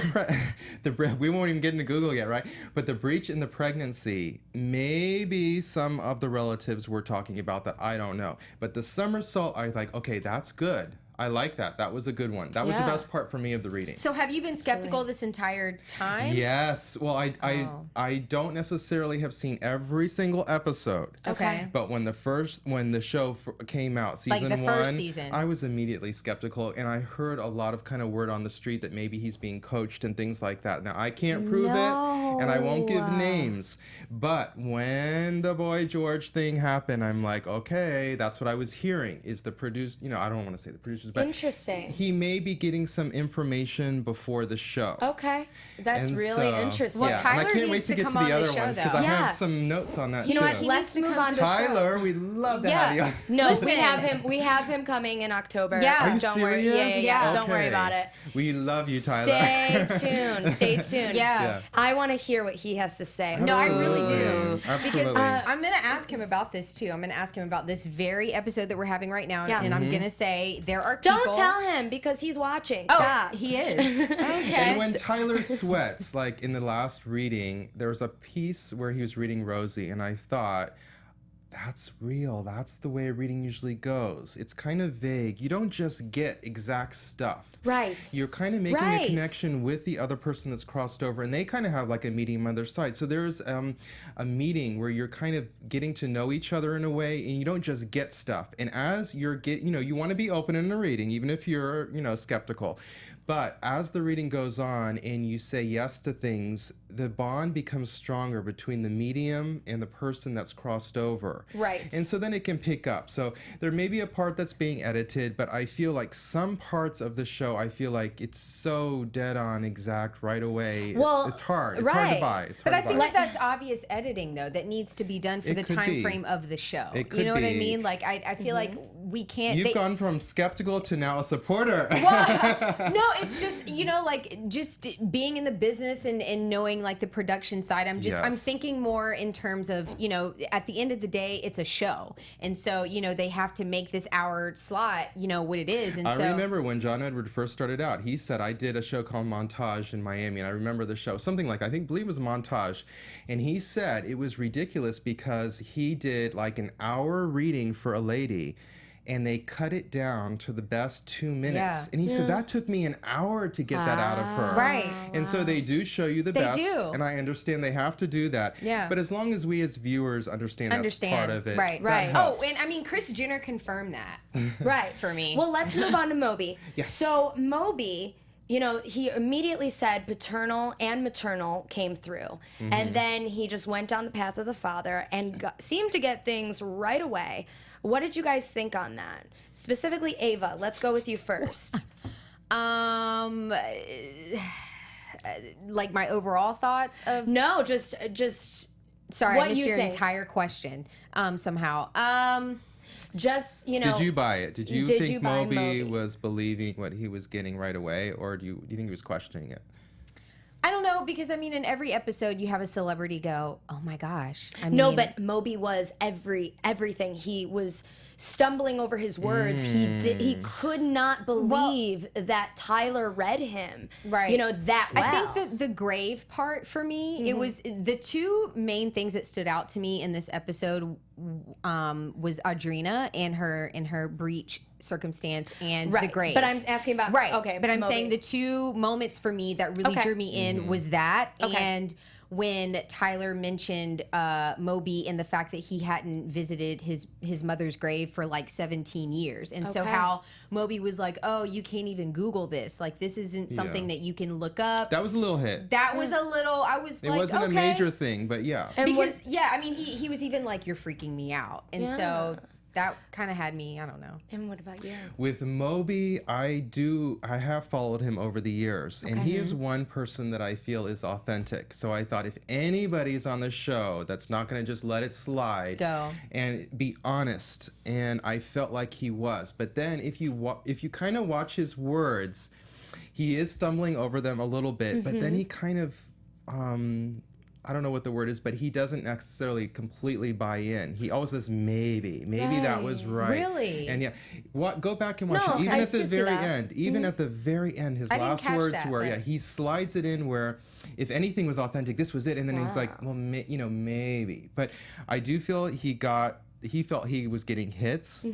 [SPEAKER 5] we won't even get into Google yet, right? But the breach in the pregnancy, maybe some of the relatives were talking about that. I don't know. But the somersault, I was like, okay, that's good. I like that. That was a good one. That was the
[SPEAKER 1] Yeah.
[SPEAKER 5] best part for me of the reading.
[SPEAKER 3] So have you been skeptical this entire time?
[SPEAKER 5] Yes. Well, I don't necessarily have seen every single episode.
[SPEAKER 3] Okay.
[SPEAKER 5] But when the show came out, season
[SPEAKER 3] the first
[SPEAKER 5] one,
[SPEAKER 3] season.
[SPEAKER 5] I was immediately skeptical, and I heard a lot of kind of word on the street that maybe he's being coached and things like that. Now I can't prove it, and I won't give names. But when the Boy George thing happened, I'm like, okay, that's what I was hearing. Is the producer? I don't want to say the producers, but
[SPEAKER 1] Interesting.
[SPEAKER 5] he may be getting some information before the show.
[SPEAKER 1] Okay. That's
[SPEAKER 5] And
[SPEAKER 1] really
[SPEAKER 5] so-
[SPEAKER 1] interesting.
[SPEAKER 3] Well,
[SPEAKER 5] yeah,
[SPEAKER 3] Tyler
[SPEAKER 5] and I can't wait
[SPEAKER 3] needs
[SPEAKER 5] to
[SPEAKER 3] to
[SPEAKER 5] get
[SPEAKER 3] come
[SPEAKER 5] to
[SPEAKER 3] on
[SPEAKER 5] the
[SPEAKER 3] the
[SPEAKER 5] other
[SPEAKER 3] show,
[SPEAKER 5] ones because
[SPEAKER 3] though.
[SPEAKER 5] I
[SPEAKER 1] Yeah.
[SPEAKER 5] have some notes on that
[SPEAKER 1] You know
[SPEAKER 5] show.
[SPEAKER 1] what? Let's move on to
[SPEAKER 5] Tyler, we'd love to have you.
[SPEAKER 1] No,
[SPEAKER 3] Listen.
[SPEAKER 1] we have him coming in October.
[SPEAKER 3] Yeah.
[SPEAKER 5] Are you
[SPEAKER 1] Don't
[SPEAKER 5] serious?
[SPEAKER 1] worry. Yeah. Don't worry
[SPEAKER 5] Okay.
[SPEAKER 1] about it.
[SPEAKER 5] We love you, Tyler.
[SPEAKER 1] Stay tuned. Stay tuned.
[SPEAKER 3] Yeah.
[SPEAKER 1] I want to hear what he has to say.
[SPEAKER 3] No, I really do.
[SPEAKER 5] Absolutely. Absolutely.
[SPEAKER 3] Because I'm going to ask him about this too. I'm going to ask him about this very episode that we're having right now.
[SPEAKER 1] Yeah.
[SPEAKER 3] And I'm going to say there are people.
[SPEAKER 1] Don't tell him because he's watching.
[SPEAKER 3] Oh,
[SPEAKER 1] Stop.
[SPEAKER 3] he is. Okay.
[SPEAKER 5] And when Tyler sweats, like in the last reading, there was a piece where he was reading Rosie, and I thought, that's real. That's the way a reading usually goes. It's kind of vague. You don't just get exact stuff.
[SPEAKER 1] Right.
[SPEAKER 5] You're kind of making
[SPEAKER 1] Right.
[SPEAKER 5] a connection with the other person that's crossed over, and they kind of have like a meeting on their side. So there's a meeting where you're kind of getting to know each other in a way, and you don't just get stuff. And as you're you want to be open in a reading, even if you're, skeptical. But as the reading goes on and you say yes to things, the bond becomes stronger between the medium and the person that's crossed over.
[SPEAKER 1] Right.
[SPEAKER 5] And so then it can pick up. So there may be a part that's being edited, but I feel like some parts of the show, I feel like it's so dead on exact right away.
[SPEAKER 1] Well,
[SPEAKER 5] it's hard. It's hard to
[SPEAKER 1] right.
[SPEAKER 5] buy. It's
[SPEAKER 3] But
[SPEAKER 5] hard
[SPEAKER 3] I
[SPEAKER 5] to
[SPEAKER 3] think
[SPEAKER 5] buy.
[SPEAKER 3] that that's obvious editing, though, that needs to be done for
[SPEAKER 5] It
[SPEAKER 3] the
[SPEAKER 5] could
[SPEAKER 3] time
[SPEAKER 5] be.
[SPEAKER 3] frame of the show.
[SPEAKER 5] It
[SPEAKER 3] You
[SPEAKER 5] could
[SPEAKER 3] know what I
[SPEAKER 5] be.
[SPEAKER 3] mean? Like, I feel like we can't.
[SPEAKER 5] You've gone from skeptical to now a supporter.
[SPEAKER 3] No, it's just, just being in the business and knowing like the production side. I'm
[SPEAKER 5] Yes.
[SPEAKER 3] thinking more in terms of, at the end of the day, it's a show. And so, they have to make this hour slot, what it is. And
[SPEAKER 5] I
[SPEAKER 3] so
[SPEAKER 5] remember when John Edward first started out, he said, I did a show called Montage in Miami, and I remember the show, something like, believe it was Montage, and he said it was ridiculous because he did like an hour reading for a lady, and they cut it down to the best 2 minutes.
[SPEAKER 3] Yeah.
[SPEAKER 5] And he said, that took me an hour to get that out of her.
[SPEAKER 3] Right.
[SPEAKER 5] And so they do show you the
[SPEAKER 3] They
[SPEAKER 5] best,
[SPEAKER 3] do.
[SPEAKER 5] and I understand they have to do that.
[SPEAKER 3] Yeah.
[SPEAKER 5] But as long as we as viewers understand that's part of it,
[SPEAKER 3] Right.
[SPEAKER 5] that
[SPEAKER 3] Oh,
[SPEAKER 5] helps.
[SPEAKER 3] and I mean, Kris Jenner confirmed that
[SPEAKER 1] Right.
[SPEAKER 3] for me.
[SPEAKER 1] Well, let's move on to Moby.
[SPEAKER 5] Yes.
[SPEAKER 1] So Moby, he immediately said paternal and maternal came through. And then he just went down the path of the father and seemed to get things right away. What did you guys think on that? Specifically, Ava, let's go with you first.
[SPEAKER 3] Like my overall thoughts of.
[SPEAKER 1] No, just
[SPEAKER 3] Sorry,
[SPEAKER 1] what
[SPEAKER 3] I missed
[SPEAKER 1] you
[SPEAKER 3] your
[SPEAKER 1] think.
[SPEAKER 3] entire question. Somehow.
[SPEAKER 1] just
[SPEAKER 5] Did you buy it? Did you
[SPEAKER 1] Did
[SPEAKER 5] think
[SPEAKER 1] you buy
[SPEAKER 5] Moby
[SPEAKER 1] Moby?
[SPEAKER 5] was believing what he was getting right away, or do you think he was questioning it?
[SPEAKER 3] I don't know, because I mean, in every episode, you have a celebrity go, "Oh my gosh!"
[SPEAKER 1] No, but Moby was everything. He was stumbling over his words. He could not believe that Tyler read him.
[SPEAKER 3] Right.
[SPEAKER 1] That well.
[SPEAKER 3] I think the grave part for me, it was the two main things that stood out to me in this episode was Audrina and her breach circumstance and the grave.
[SPEAKER 1] But I'm asking about Okay,
[SPEAKER 3] but I'm
[SPEAKER 1] Moby.
[SPEAKER 3] saying the two moments for me that really drew me in was that and when Tyler mentioned Moby and the fact that he hadn't visited his mother's grave for like 17 years. And so how Moby was like, oh, you can't even Google this. Like, this isn't something that you can look up.
[SPEAKER 5] That was a little hit.
[SPEAKER 3] That was a little, I was
[SPEAKER 5] It
[SPEAKER 3] like,
[SPEAKER 5] wasn't
[SPEAKER 3] okay.
[SPEAKER 5] a major thing, but yeah.
[SPEAKER 3] Because, I mean, he was even like, you're freaking me out. And so that kind of had me, I don't know.
[SPEAKER 1] And what about you?
[SPEAKER 5] With Moby, I have followed him over the years, and he is one person that I feel is authentic. So I thought if anybody's on the show that's not going to just let it slide
[SPEAKER 3] Go.
[SPEAKER 5] and be honest, and I felt like he was. But then if you kind of watch his words, he is stumbling over them a little bit, but then he kind of I don't know what the word is, but he doesn't necessarily completely buy in. He always says maybe that was right.
[SPEAKER 3] Really?
[SPEAKER 5] And go back and watch
[SPEAKER 1] No,
[SPEAKER 5] it. Even
[SPEAKER 1] I
[SPEAKER 5] at the
[SPEAKER 1] could see
[SPEAKER 5] very
[SPEAKER 1] that.
[SPEAKER 5] end, at the very end, his
[SPEAKER 3] I didn't
[SPEAKER 5] last
[SPEAKER 3] catch
[SPEAKER 5] words
[SPEAKER 3] that,
[SPEAKER 5] were,
[SPEAKER 3] but-
[SPEAKER 5] he slides it in where if anything was authentic, this was it. And then he's like, well, maybe. But I do feel he got he felt he was getting hits.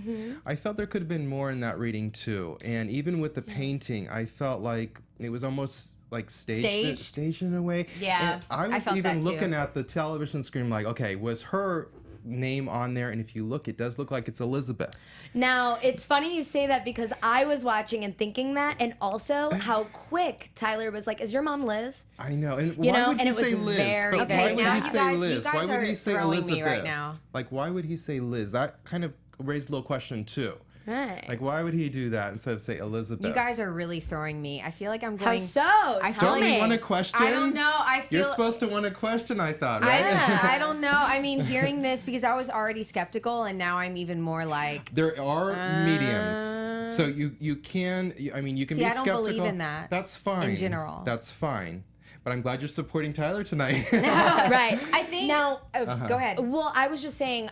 [SPEAKER 5] I felt there could have been more in that reading too. And even with the painting, I felt like it was almost like staged in a way.
[SPEAKER 3] Yeah,
[SPEAKER 5] and I was
[SPEAKER 3] felt
[SPEAKER 5] even
[SPEAKER 3] that too.
[SPEAKER 5] looking at the television screen like, okay, was her name on there? And if you look, it does look like it's Elizabeth.
[SPEAKER 1] Now, it's funny you say that because I was watching and thinking that, and also how quick Tyler was like, "Is your mom Liz?"
[SPEAKER 5] I know. And
[SPEAKER 1] You
[SPEAKER 5] why
[SPEAKER 1] know,
[SPEAKER 5] would
[SPEAKER 1] and
[SPEAKER 5] he
[SPEAKER 1] it was
[SPEAKER 5] say Liz?
[SPEAKER 1] very,
[SPEAKER 5] But
[SPEAKER 1] very
[SPEAKER 5] why would
[SPEAKER 3] now
[SPEAKER 5] he
[SPEAKER 3] you
[SPEAKER 5] say
[SPEAKER 3] guys-
[SPEAKER 5] Liz?
[SPEAKER 3] you guys
[SPEAKER 5] Why wouldn't
[SPEAKER 3] are
[SPEAKER 5] he say
[SPEAKER 3] throwing me
[SPEAKER 5] Elizabeth?
[SPEAKER 3] right now.
[SPEAKER 5] Like, why would he say Liz? That kind of raised a little question too.
[SPEAKER 1] Right.
[SPEAKER 5] Like, why would he do that instead of say Elizabeth?
[SPEAKER 3] You guys are really throwing me. I feel like I'm
[SPEAKER 1] How
[SPEAKER 3] going.
[SPEAKER 1] so?
[SPEAKER 3] I feel
[SPEAKER 5] Don't
[SPEAKER 3] like
[SPEAKER 5] we want a question?
[SPEAKER 3] I don't know. I feel.
[SPEAKER 5] You're supposed to want a question, I thought, right?
[SPEAKER 3] I don't know. I mean, hearing this because I was already skeptical, and now I'm even more like.
[SPEAKER 5] There are mediums, so you can. I mean, you can
[SPEAKER 3] See,
[SPEAKER 5] be
[SPEAKER 3] I don't
[SPEAKER 5] skeptical.
[SPEAKER 3] believe in that
[SPEAKER 5] That's fine.
[SPEAKER 3] in general.
[SPEAKER 5] That's fine. But I'm glad you're supporting Tyler tonight.
[SPEAKER 1] Right.
[SPEAKER 3] I think.
[SPEAKER 1] Now,
[SPEAKER 3] Go ahead.
[SPEAKER 1] well, I was just saying,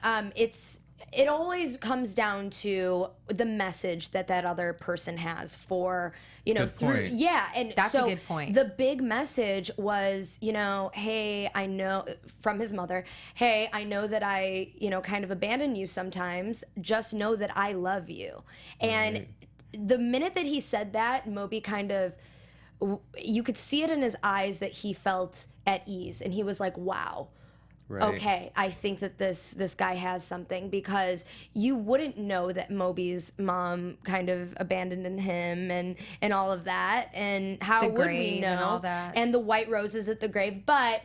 [SPEAKER 1] it always comes down to the message that other person has for,
[SPEAKER 5] Good
[SPEAKER 1] through,
[SPEAKER 5] point.
[SPEAKER 1] yeah. And
[SPEAKER 3] That's
[SPEAKER 1] so
[SPEAKER 3] a good point.
[SPEAKER 1] The big message was, hey, I know, from his mother, hey, I know that I, kind of abandon you sometimes. Just know that I love you. And the minute that he said that, Moby kind of, you could see it in his eyes that he felt at ease, and he was like, wow.
[SPEAKER 5] Right.
[SPEAKER 1] Okay, I think that this guy has something, because you wouldn't know that Moby's mom kind of abandoned him and all of that, and how
[SPEAKER 3] The
[SPEAKER 1] would we
[SPEAKER 3] grave
[SPEAKER 1] know?
[SPEAKER 3] and all that.
[SPEAKER 1] And the white roses at the grave, but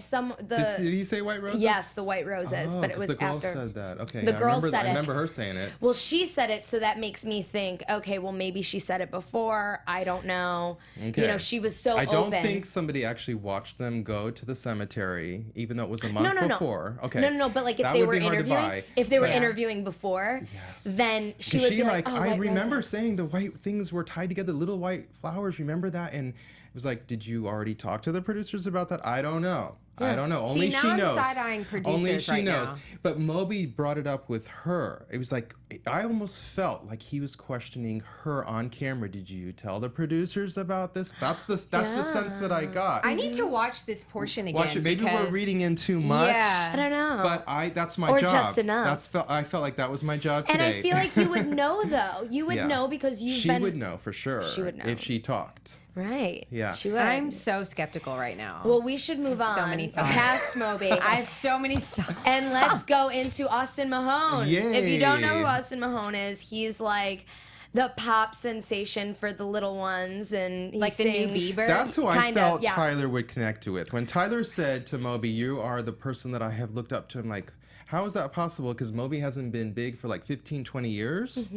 [SPEAKER 5] Did he say white roses?
[SPEAKER 1] yes, the white roses,
[SPEAKER 5] Oh,
[SPEAKER 1] but it
[SPEAKER 5] 'cause
[SPEAKER 1] was
[SPEAKER 5] the girl
[SPEAKER 1] after.
[SPEAKER 5] said that. Okay.
[SPEAKER 1] The
[SPEAKER 5] yeah,
[SPEAKER 1] girl
[SPEAKER 5] I remember,
[SPEAKER 1] said
[SPEAKER 5] I
[SPEAKER 1] it.
[SPEAKER 5] remember her saying it.
[SPEAKER 1] Well, she said it, so that makes me think, okay, well, maybe she said it before. I don't know.
[SPEAKER 5] Okay.
[SPEAKER 1] She was so
[SPEAKER 5] I don't
[SPEAKER 1] open.
[SPEAKER 5] think somebody actually watched them go to the cemetery, even though it was a month before. Okay.
[SPEAKER 1] No, but like if
[SPEAKER 5] That
[SPEAKER 1] they
[SPEAKER 5] would
[SPEAKER 1] were
[SPEAKER 5] be hard to
[SPEAKER 1] interviewing,
[SPEAKER 5] buy.
[SPEAKER 1] if they were
[SPEAKER 5] But-
[SPEAKER 1] interviewing before,
[SPEAKER 5] Yes.
[SPEAKER 1] then she
[SPEAKER 5] 'Cause
[SPEAKER 1] would be like, oh,
[SPEAKER 5] I
[SPEAKER 1] white
[SPEAKER 5] remember
[SPEAKER 1] roses.
[SPEAKER 5] saying the white things were tied together, little white flowers. Remember that? And it was like, did you already talk to the producers about that? I don't know. I don't know. Only
[SPEAKER 3] now
[SPEAKER 5] she
[SPEAKER 3] I'm
[SPEAKER 5] knows.
[SPEAKER 3] side-eyeing producers
[SPEAKER 5] Only she
[SPEAKER 3] right
[SPEAKER 5] knows.
[SPEAKER 3] now.
[SPEAKER 5] But Moby brought it up with her. It was like, I almost felt like he was questioning her on camera. Did you tell the producers about this? That's the sense that I got.
[SPEAKER 3] I need to watch this portion again.
[SPEAKER 5] Watch it. Maybe we're
[SPEAKER 3] because-
[SPEAKER 5] reading in too much.
[SPEAKER 3] Yeah.
[SPEAKER 1] I don't know.
[SPEAKER 5] But that's my
[SPEAKER 1] Or
[SPEAKER 5] job.
[SPEAKER 1] just enough.
[SPEAKER 5] I felt like that was my job
[SPEAKER 1] And
[SPEAKER 5] today.
[SPEAKER 1] I feel like you would know, though. You would
[SPEAKER 5] Yeah.
[SPEAKER 1] know because you've
[SPEAKER 5] she
[SPEAKER 1] been
[SPEAKER 5] would know for sure.
[SPEAKER 1] She would know.
[SPEAKER 5] if she talked.
[SPEAKER 1] right.
[SPEAKER 5] Yeah.
[SPEAKER 1] she would.
[SPEAKER 3] I'm so skeptical right now.
[SPEAKER 1] Well, we should move on
[SPEAKER 3] so many thoughts.
[SPEAKER 1] past Moby.
[SPEAKER 3] I have so many thoughts.
[SPEAKER 1] And let's go into Austin Mahone. If you don't know who
[SPEAKER 5] Yay.
[SPEAKER 1] Austin Mahone is, he's like the pop sensation for the little ones, and he
[SPEAKER 3] Like the new
[SPEAKER 1] sings-
[SPEAKER 3] Bieber.
[SPEAKER 5] That's who I
[SPEAKER 1] Kind of,
[SPEAKER 5] felt
[SPEAKER 1] yeah.
[SPEAKER 5] Tyler would connect to with. When Tyler said to Moby, "You are the person that I have looked up to," I'm like, how is that possible? Because Moby hasn't been big for like 15, 20 years.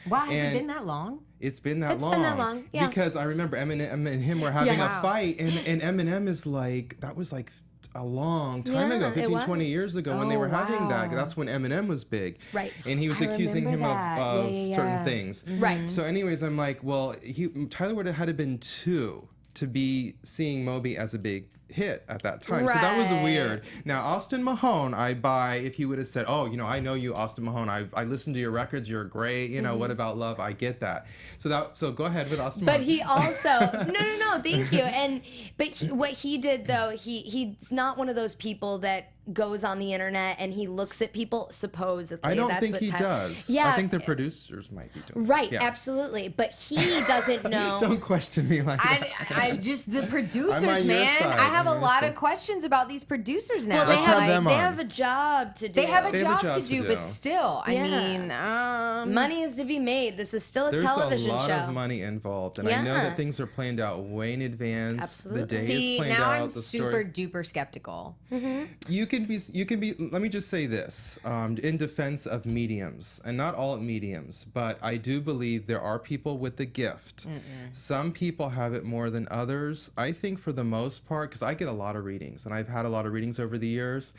[SPEAKER 3] Wow, has
[SPEAKER 5] And-
[SPEAKER 3] it been that long?
[SPEAKER 5] It's been that
[SPEAKER 1] It's
[SPEAKER 5] long.
[SPEAKER 1] been that long, yeah.
[SPEAKER 5] Because I remember Eminem and him were having
[SPEAKER 1] Yeah.
[SPEAKER 5] a fight, and Eminem is like, that was like a long time
[SPEAKER 1] Yeah,
[SPEAKER 5] ago,
[SPEAKER 1] it
[SPEAKER 5] 15, 20
[SPEAKER 1] was.
[SPEAKER 5] years ago when they
[SPEAKER 3] Oh,
[SPEAKER 5] were having that.
[SPEAKER 3] wow.
[SPEAKER 5] That's when Eminem was big.
[SPEAKER 1] Right.
[SPEAKER 5] And he was
[SPEAKER 3] I
[SPEAKER 5] accusing him
[SPEAKER 3] remember that.
[SPEAKER 5] of
[SPEAKER 3] Yeah,
[SPEAKER 5] certain
[SPEAKER 3] yeah.
[SPEAKER 5] things.
[SPEAKER 1] Right.
[SPEAKER 5] So anyways, I'm like, well, Tyler would have had to been 2 to be seeing Moby as a big hit at that time. So that was
[SPEAKER 1] Right.
[SPEAKER 5] weird. Now, Austin Mahone, I buy if he would have said, oh, I know you, Austin Mahone. I listened to your records. You're great. What about love? I get that. So go ahead with Austin
[SPEAKER 1] But
[SPEAKER 5] Mahone.
[SPEAKER 1] he also no, thank you. What he did though, he's not one of those people that goes on the internet and he looks at people supposedly.
[SPEAKER 5] I don't
[SPEAKER 1] That's
[SPEAKER 5] think
[SPEAKER 1] what
[SPEAKER 5] he
[SPEAKER 1] Tyler-
[SPEAKER 5] does.
[SPEAKER 1] Yeah,
[SPEAKER 5] I think the producers might be doing
[SPEAKER 1] right,
[SPEAKER 5] it. Yeah.
[SPEAKER 1] absolutely. But he doesn't know.
[SPEAKER 5] Don't question me like that.
[SPEAKER 3] I just the producers,
[SPEAKER 5] I'm on your
[SPEAKER 3] man.
[SPEAKER 5] side.
[SPEAKER 3] I have
[SPEAKER 5] I'm
[SPEAKER 3] a
[SPEAKER 5] on your
[SPEAKER 3] lot
[SPEAKER 5] side.
[SPEAKER 3] of questions about these producers now.
[SPEAKER 1] Well, they
[SPEAKER 5] Let's have them
[SPEAKER 1] they
[SPEAKER 5] on.
[SPEAKER 1] have a job to do.
[SPEAKER 3] They have a
[SPEAKER 5] They have
[SPEAKER 3] job
[SPEAKER 5] a
[SPEAKER 3] to
[SPEAKER 5] job
[SPEAKER 3] do,
[SPEAKER 5] to
[SPEAKER 3] but
[SPEAKER 5] do.
[SPEAKER 3] still, I
[SPEAKER 1] Yeah.
[SPEAKER 3] mean,
[SPEAKER 1] Money is to be made. This is still a
[SPEAKER 5] There's
[SPEAKER 1] television
[SPEAKER 5] a lot
[SPEAKER 1] show.
[SPEAKER 5] of money involved, and I know
[SPEAKER 1] Yeah.
[SPEAKER 5] that things are planned out way in advance.
[SPEAKER 1] Absolutely.
[SPEAKER 5] The day
[SPEAKER 3] see,
[SPEAKER 5] is planned
[SPEAKER 3] now
[SPEAKER 5] out.
[SPEAKER 3] I'm
[SPEAKER 5] the
[SPEAKER 3] super
[SPEAKER 5] story.
[SPEAKER 3] duper skeptical.
[SPEAKER 5] You can be. Let me just say this in defense of mediums, and not all mediums, but I do believe there are people with the gift. Some people have it more than others. I think for the most part, because I get a lot of readings, and I've had a lot of readings over the years.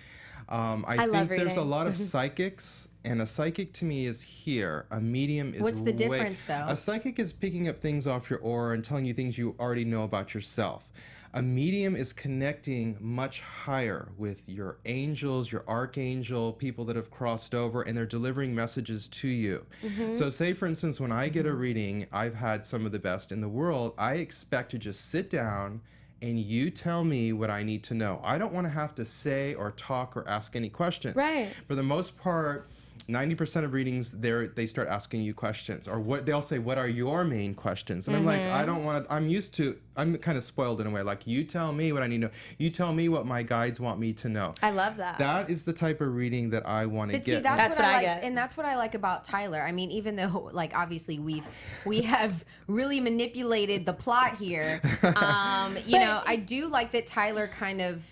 [SPEAKER 5] I
[SPEAKER 1] love
[SPEAKER 5] think there's a
[SPEAKER 1] reading.
[SPEAKER 5] lot of psychics, and a psychic to me is here. A medium is
[SPEAKER 3] What's the difference, though?
[SPEAKER 5] A psychic is picking up things off your aura and telling you things you already know about yourself. A medium is connecting much higher with your angels, your archangel, people that have crossed over, and they're delivering messages to you. So say, for instance, when I get a reading, I've had some of the best in the world. I expect to just sit down and you tell me what I need to know. I don't want to have to say or talk or ask any questions.
[SPEAKER 1] Right.
[SPEAKER 5] For the most part, 90% of readings, they start asking you questions, or they'll say, what are your main questions? And I'm like, I don't want to, I'm kind of spoiled in a way. Like, you tell me what I need to know. You tell me what my guides want me to know.
[SPEAKER 1] I love that.
[SPEAKER 5] That is the type of reading that I want to
[SPEAKER 3] But
[SPEAKER 5] get.
[SPEAKER 3] see, that's what I like,
[SPEAKER 1] get.
[SPEAKER 3] and that's what I like about Tyler. I mean, even though, like, obviously we have really manipulated the plot here, you know, I do like that Tyler kind of,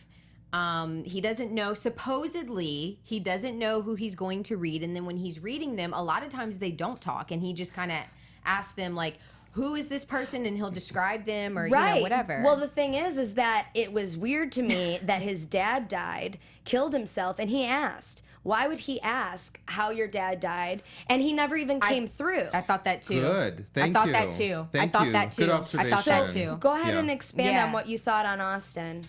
[SPEAKER 3] he doesn't know, supposedly, he doesn't know who he's going to read. And then when he's reading them, a lot of times they don't talk. And he just kind of asks them, like, who is this person? And he'll describe them or, you know, whatever.
[SPEAKER 1] Well, the thing is that it was weird to me that his dad died, killed himself, and he asked, why would he ask how your dad died? And he never even came through.
[SPEAKER 3] I thought that too.
[SPEAKER 5] Good. Thank you.
[SPEAKER 3] I thought that too.
[SPEAKER 5] Thank
[SPEAKER 3] I thought
[SPEAKER 5] you.
[SPEAKER 3] that too.
[SPEAKER 5] Good
[SPEAKER 3] I
[SPEAKER 5] observation.
[SPEAKER 3] thought that too.
[SPEAKER 1] Go ahead
[SPEAKER 5] Yeah.
[SPEAKER 1] and expand
[SPEAKER 3] Yeah.
[SPEAKER 1] on what you thought on Austin.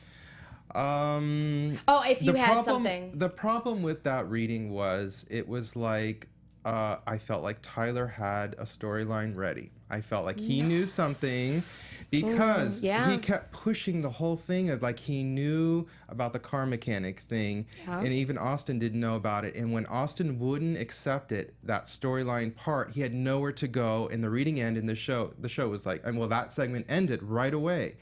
[SPEAKER 5] Oh,
[SPEAKER 1] if you had something.
[SPEAKER 5] The problem with that reading was it was like I felt like Tyler had a storyline ready. I felt like he knew something because he kept pushing the whole thing of like he knew about the car mechanic thing, and even Austin didn't know about it. And when Austin wouldn't accept it, that storyline part, he had nowhere to go. And the reading ended, and the show was like, and well, that segment ended right away.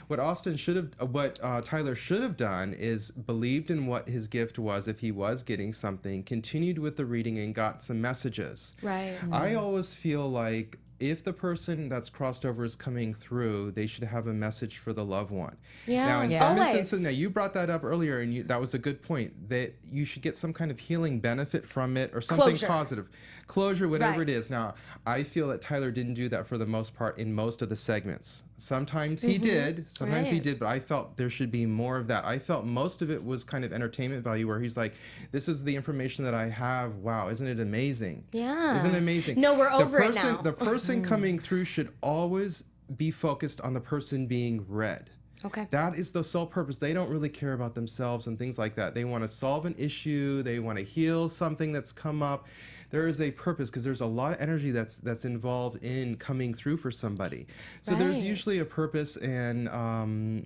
[SPEAKER 5] What Tyler should have done is believed in what his gift was if he was getting something, continued with the reading, and got some messages.
[SPEAKER 1] Right.
[SPEAKER 5] I always feel like if the person that's crossed over is coming through, they should have a message for the loved one.
[SPEAKER 1] Yeah.
[SPEAKER 5] Now, in
[SPEAKER 1] Yeah.
[SPEAKER 5] some
[SPEAKER 1] Always.
[SPEAKER 5] instances, now you brought that up earlier, and that was a good point, that you should get some kind of healing benefit from it or something
[SPEAKER 1] Closure.
[SPEAKER 5] positive. Closure, whatever
[SPEAKER 1] Right.
[SPEAKER 5] it is. Now, I feel that Tyler didn't do that for the most part in most of the segments. Sometimes he did. Sometimes he
[SPEAKER 1] Right.
[SPEAKER 5] did, but I felt there should be more of that. I felt most of it was kind of entertainment value where he's like, this is the information that I have. Wow, isn't it amazing?
[SPEAKER 1] Yeah.
[SPEAKER 5] Isn't it amazing?
[SPEAKER 1] No, we're over it
[SPEAKER 5] person,
[SPEAKER 1] now.
[SPEAKER 5] The person coming through should always be focused on the person being read.
[SPEAKER 1] Okay.
[SPEAKER 5] That is the sole purpose. They don't really care about themselves and things like that. They want to solve an issue. They want to heal something that's come up. There is a purpose because there's a lot of energy that's involved in coming through for somebody. So there's
[SPEAKER 1] Right.
[SPEAKER 5] usually a purpose, and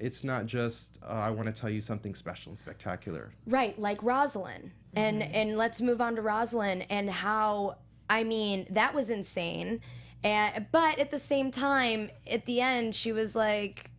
[SPEAKER 5] it's not just I want to tell you something special and spectacular.
[SPEAKER 1] Right, like Roselyn. And let's move on to Roselyn and how, I mean, that was insane. But at the same time, at the end, she was like,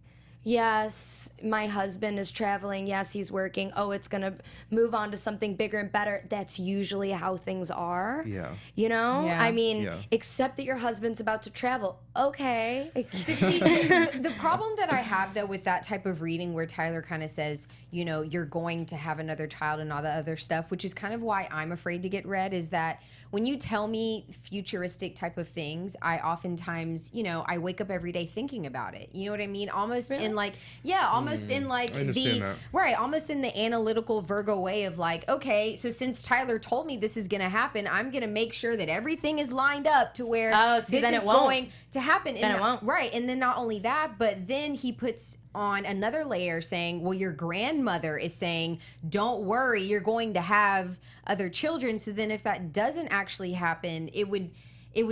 [SPEAKER 1] yes, my husband is traveling. Yes, he's working. Oh, it's going to move on to something bigger and better. That's usually how things are.
[SPEAKER 5] Yeah.
[SPEAKER 1] You know?
[SPEAKER 3] Yeah.
[SPEAKER 1] I mean,
[SPEAKER 5] Yeah.
[SPEAKER 1] except that your husband's about to travel. Okay.
[SPEAKER 3] But see, the problem that I have though with that type of reading where Tyler kind of says, you know, you're going to have another child and all the other stuff, which is kind of why I'm afraid to get read, is that when you tell me futuristic type of things, I oftentimes, you know, I wake up every day thinking about it. You know what I mean? Almost in like, yeah, almost in like
[SPEAKER 5] I understand
[SPEAKER 3] the,
[SPEAKER 5] that.
[SPEAKER 3] right, almost in the analytical Virgo way of like, okay, so since Tyler told me this is going to happen, I'm going to make sure that everything is lined up to where this
[SPEAKER 1] then
[SPEAKER 3] is
[SPEAKER 1] it won't.
[SPEAKER 3] going to happen.
[SPEAKER 1] Then it won't.
[SPEAKER 3] Right. And then not only that, but then he puts on another layer saying, well, your grandmother is saying, don't worry, you're going to have other children. So then if that doesn't actually happen, it would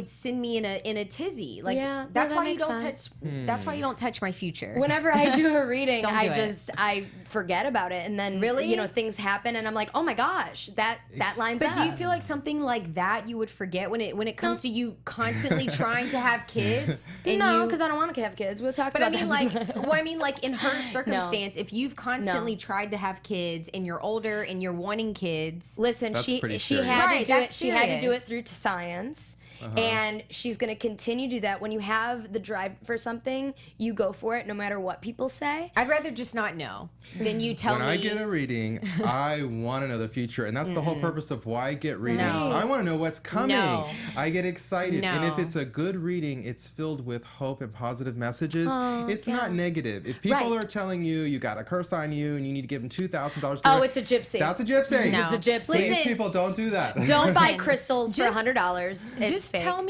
[SPEAKER 3] send me in a tizzy. Like,
[SPEAKER 1] Yeah, no,
[SPEAKER 3] that's
[SPEAKER 1] that
[SPEAKER 3] why you
[SPEAKER 1] makes
[SPEAKER 3] don't
[SPEAKER 1] sense.
[SPEAKER 3] touch that's why you don't touch my future.
[SPEAKER 1] Whenever I do a reading,
[SPEAKER 3] Don't do it.
[SPEAKER 1] I forget about it, and then
[SPEAKER 3] Really?
[SPEAKER 1] you know, things happen, and I'm like, oh my gosh, that lines
[SPEAKER 3] But
[SPEAKER 1] up.
[SPEAKER 3] do you feel like something like that you would forget when it comes to you constantly trying to have kids? And
[SPEAKER 1] no,
[SPEAKER 3] you-
[SPEAKER 1] because I don't want to have kids. We'll talk
[SPEAKER 3] But I
[SPEAKER 1] about
[SPEAKER 3] mean,
[SPEAKER 1] that.
[SPEAKER 3] like, well, I mean, like in her circumstance, if you've constantly
[SPEAKER 1] No.
[SPEAKER 3] tried to have kids and you're older and you're wanting kids,
[SPEAKER 1] Listen,
[SPEAKER 5] That's
[SPEAKER 1] she
[SPEAKER 5] pretty
[SPEAKER 1] she
[SPEAKER 5] serious.
[SPEAKER 1] had
[SPEAKER 3] Right,
[SPEAKER 1] to do it.
[SPEAKER 3] that's
[SPEAKER 1] She had to do it
[SPEAKER 3] serious.
[SPEAKER 1] through science. And she's going to continue to do that. When you have the drive for something, you go for it no matter what people say.
[SPEAKER 3] I'd rather just not know than you tell
[SPEAKER 5] When
[SPEAKER 3] me.
[SPEAKER 5] I get a reading, I want to know the future, and that's the whole purpose of why I get readings. I want to know what's coming.
[SPEAKER 3] No.
[SPEAKER 5] I get excited, and if
[SPEAKER 3] No.
[SPEAKER 5] it's a good reading, it's filled with hope and positive messages. It's not negative. If people
[SPEAKER 1] Right.
[SPEAKER 5] are telling you got a curse on you and you need to give them $2,000,
[SPEAKER 1] Oh, it's a gypsy.
[SPEAKER 5] That's a gypsy.
[SPEAKER 3] No.
[SPEAKER 1] It's a gypsy.
[SPEAKER 5] Please,
[SPEAKER 3] Listen.
[SPEAKER 5] people, don't do that.
[SPEAKER 1] Don't buy crystals for
[SPEAKER 3] Just-
[SPEAKER 1] $100. It's
[SPEAKER 3] just
[SPEAKER 1] fake.
[SPEAKER 3] tell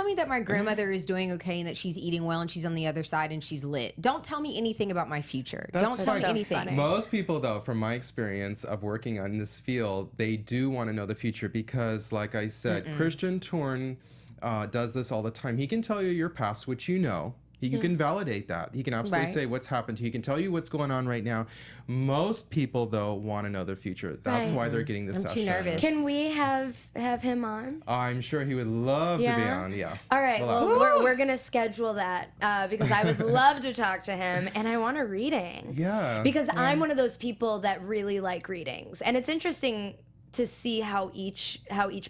[SPEAKER 3] me that my grandmother is doing okay and that she's eating well and she's on the other side and she's lit. Don't tell me anything about my future.
[SPEAKER 5] That's
[SPEAKER 3] Don't tell me
[SPEAKER 5] fine.
[SPEAKER 3] anything.
[SPEAKER 1] funny.
[SPEAKER 5] Most people, though, from my experience of working on this field, they do want to know the future because, like I said, Christian Torn does this all the time. He can tell you your past, which you know. You can validate that. He can absolutely
[SPEAKER 3] Right.
[SPEAKER 5] say what's happened to you. He can tell you what's going on right now. Most people, though, want to know their future. That's
[SPEAKER 1] Right.
[SPEAKER 5] why they're getting this
[SPEAKER 3] I'm too
[SPEAKER 5] session.
[SPEAKER 3] nervous.
[SPEAKER 1] Can we have him on?
[SPEAKER 5] I'm sure he would love to be
[SPEAKER 1] Yeah?
[SPEAKER 5] on. Yeah.
[SPEAKER 1] All right,
[SPEAKER 5] We'll
[SPEAKER 1] well,
[SPEAKER 5] ask him.
[SPEAKER 1] we're going to schedule that because I would love to talk to him, and I want a reading.
[SPEAKER 5] Yeah.
[SPEAKER 1] Because I'm one of those people that really like readings, and it's interesting to see how each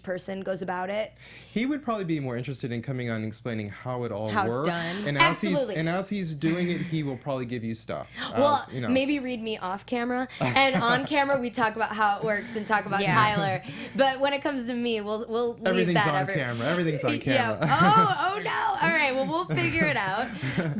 [SPEAKER 1] person goes about it.
[SPEAKER 5] He would probably be more interested in coming on and explaining how it all
[SPEAKER 3] How it's
[SPEAKER 5] works.
[SPEAKER 3] done.
[SPEAKER 5] And
[SPEAKER 1] Absolutely.
[SPEAKER 5] as he's doing it, he will probably give you stuff.
[SPEAKER 1] Well,
[SPEAKER 5] As, you know.
[SPEAKER 1] maybe read me off camera, and on camera we talk about how it works and talk about
[SPEAKER 3] Yeah.
[SPEAKER 1] Tyler. But when it comes to me, we'll leave
[SPEAKER 5] Everything's
[SPEAKER 1] that.
[SPEAKER 5] on camera. Everything's on camera.
[SPEAKER 1] Yeah. Oh no. All right. Well, we'll figure it out.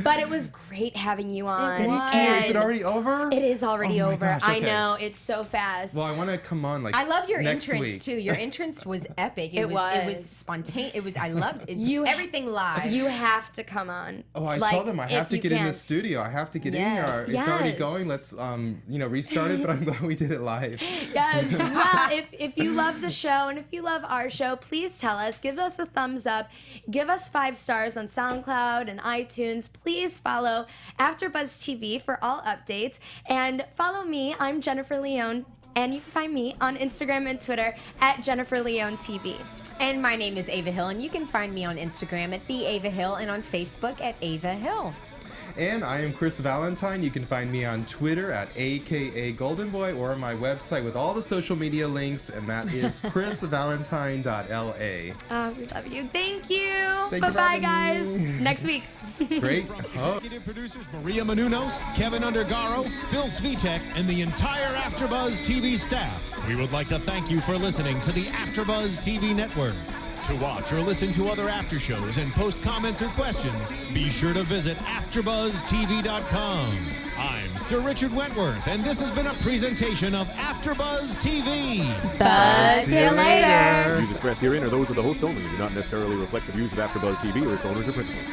[SPEAKER 1] But it was great having you on.
[SPEAKER 3] It was.
[SPEAKER 5] Thank you. Is it
[SPEAKER 1] And
[SPEAKER 5] already over?
[SPEAKER 1] It is already
[SPEAKER 5] Oh my
[SPEAKER 1] over.
[SPEAKER 5] gosh,
[SPEAKER 1] I
[SPEAKER 5] okay.
[SPEAKER 1] know, it's so fast.
[SPEAKER 5] Well, I want to come on like
[SPEAKER 3] I love your
[SPEAKER 5] next
[SPEAKER 3] entrance
[SPEAKER 5] week.
[SPEAKER 3] too. Your entrance was epic. It was
[SPEAKER 1] was.
[SPEAKER 3] spontaneous. It was. I loved it.
[SPEAKER 1] You-
[SPEAKER 3] Everything live.
[SPEAKER 1] You have to come on.
[SPEAKER 5] Oh, I
[SPEAKER 1] Like,
[SPEAKER 5] told him I have
[SPEAKER 1] if
[SPEAKER 5] to
[SPEAKER 1] you
[SPEAKER 5] get in
[SPEAKER 1] can.
[SPEAKER 5] the studio. I have to get
[SPEAKER 3] Yes.
[SPEAKER 5] in here. It's already
[SPEAKER 1] Yes.
[SPEAKER 5] going. Let's restart it. But I'm glad we did it live.
[SPEAKER 1] Yes. Well, if you love the show and if you love our show, please tell us. Give us a thumbs up. Give us 5 stars on SoundCloud and iTunes. Please follow AfterBuzz TV for all updates. And follow me. I'm Jennifer Leone. And you can find me on Instagram and Twitter at Jennifer Leone TV.
[SPEAKER 3] And my name is Ava Hill, and you can find me on Instagram at the Ava Hill and on Facebook at Ava Hill.
[SPEAKER 5] And I am Chris Valentine. You can find me on Twitter at AKA Golden Boy or on my website with all the social media links, and that is chrisvalentine.la.
[SPEAKER 1] We love you. Thank you.
[SPEAKER 5] Thank you
[SPEAKER 1] Bye
[SPEAKER 5] for
[SPEAKER 1] bye,
[SPEAKER 5] having
[SPEAKER 1] guys.
[SPEAKER 5] me.
[SPEAKER 1] Next week.
[SPEAKER 5] Great.
[SPEAKER 2] From
[SPEAKER 5] Oh.
[SPEAKER 2] executive producers Maria Menounos, Kevin Undergaro, Phil Svitek, and the entire AfterBuzz TV staff, we would like to thank you for listening to the AfterBuzz TV network. To watch or listen to other after shows and post comments or questions, be sure to visit AfterBuzzTV.com. I'm Sir Richard Wentworth, and this has been a presentation of AfterBuzz TV.
[SPEAKER 3] Buzz you later.
[SPEAKER 6] Views expressed herein are those of the hosts only and do not necessarily reflect the views of AfterBuzz TV or its owners or principals.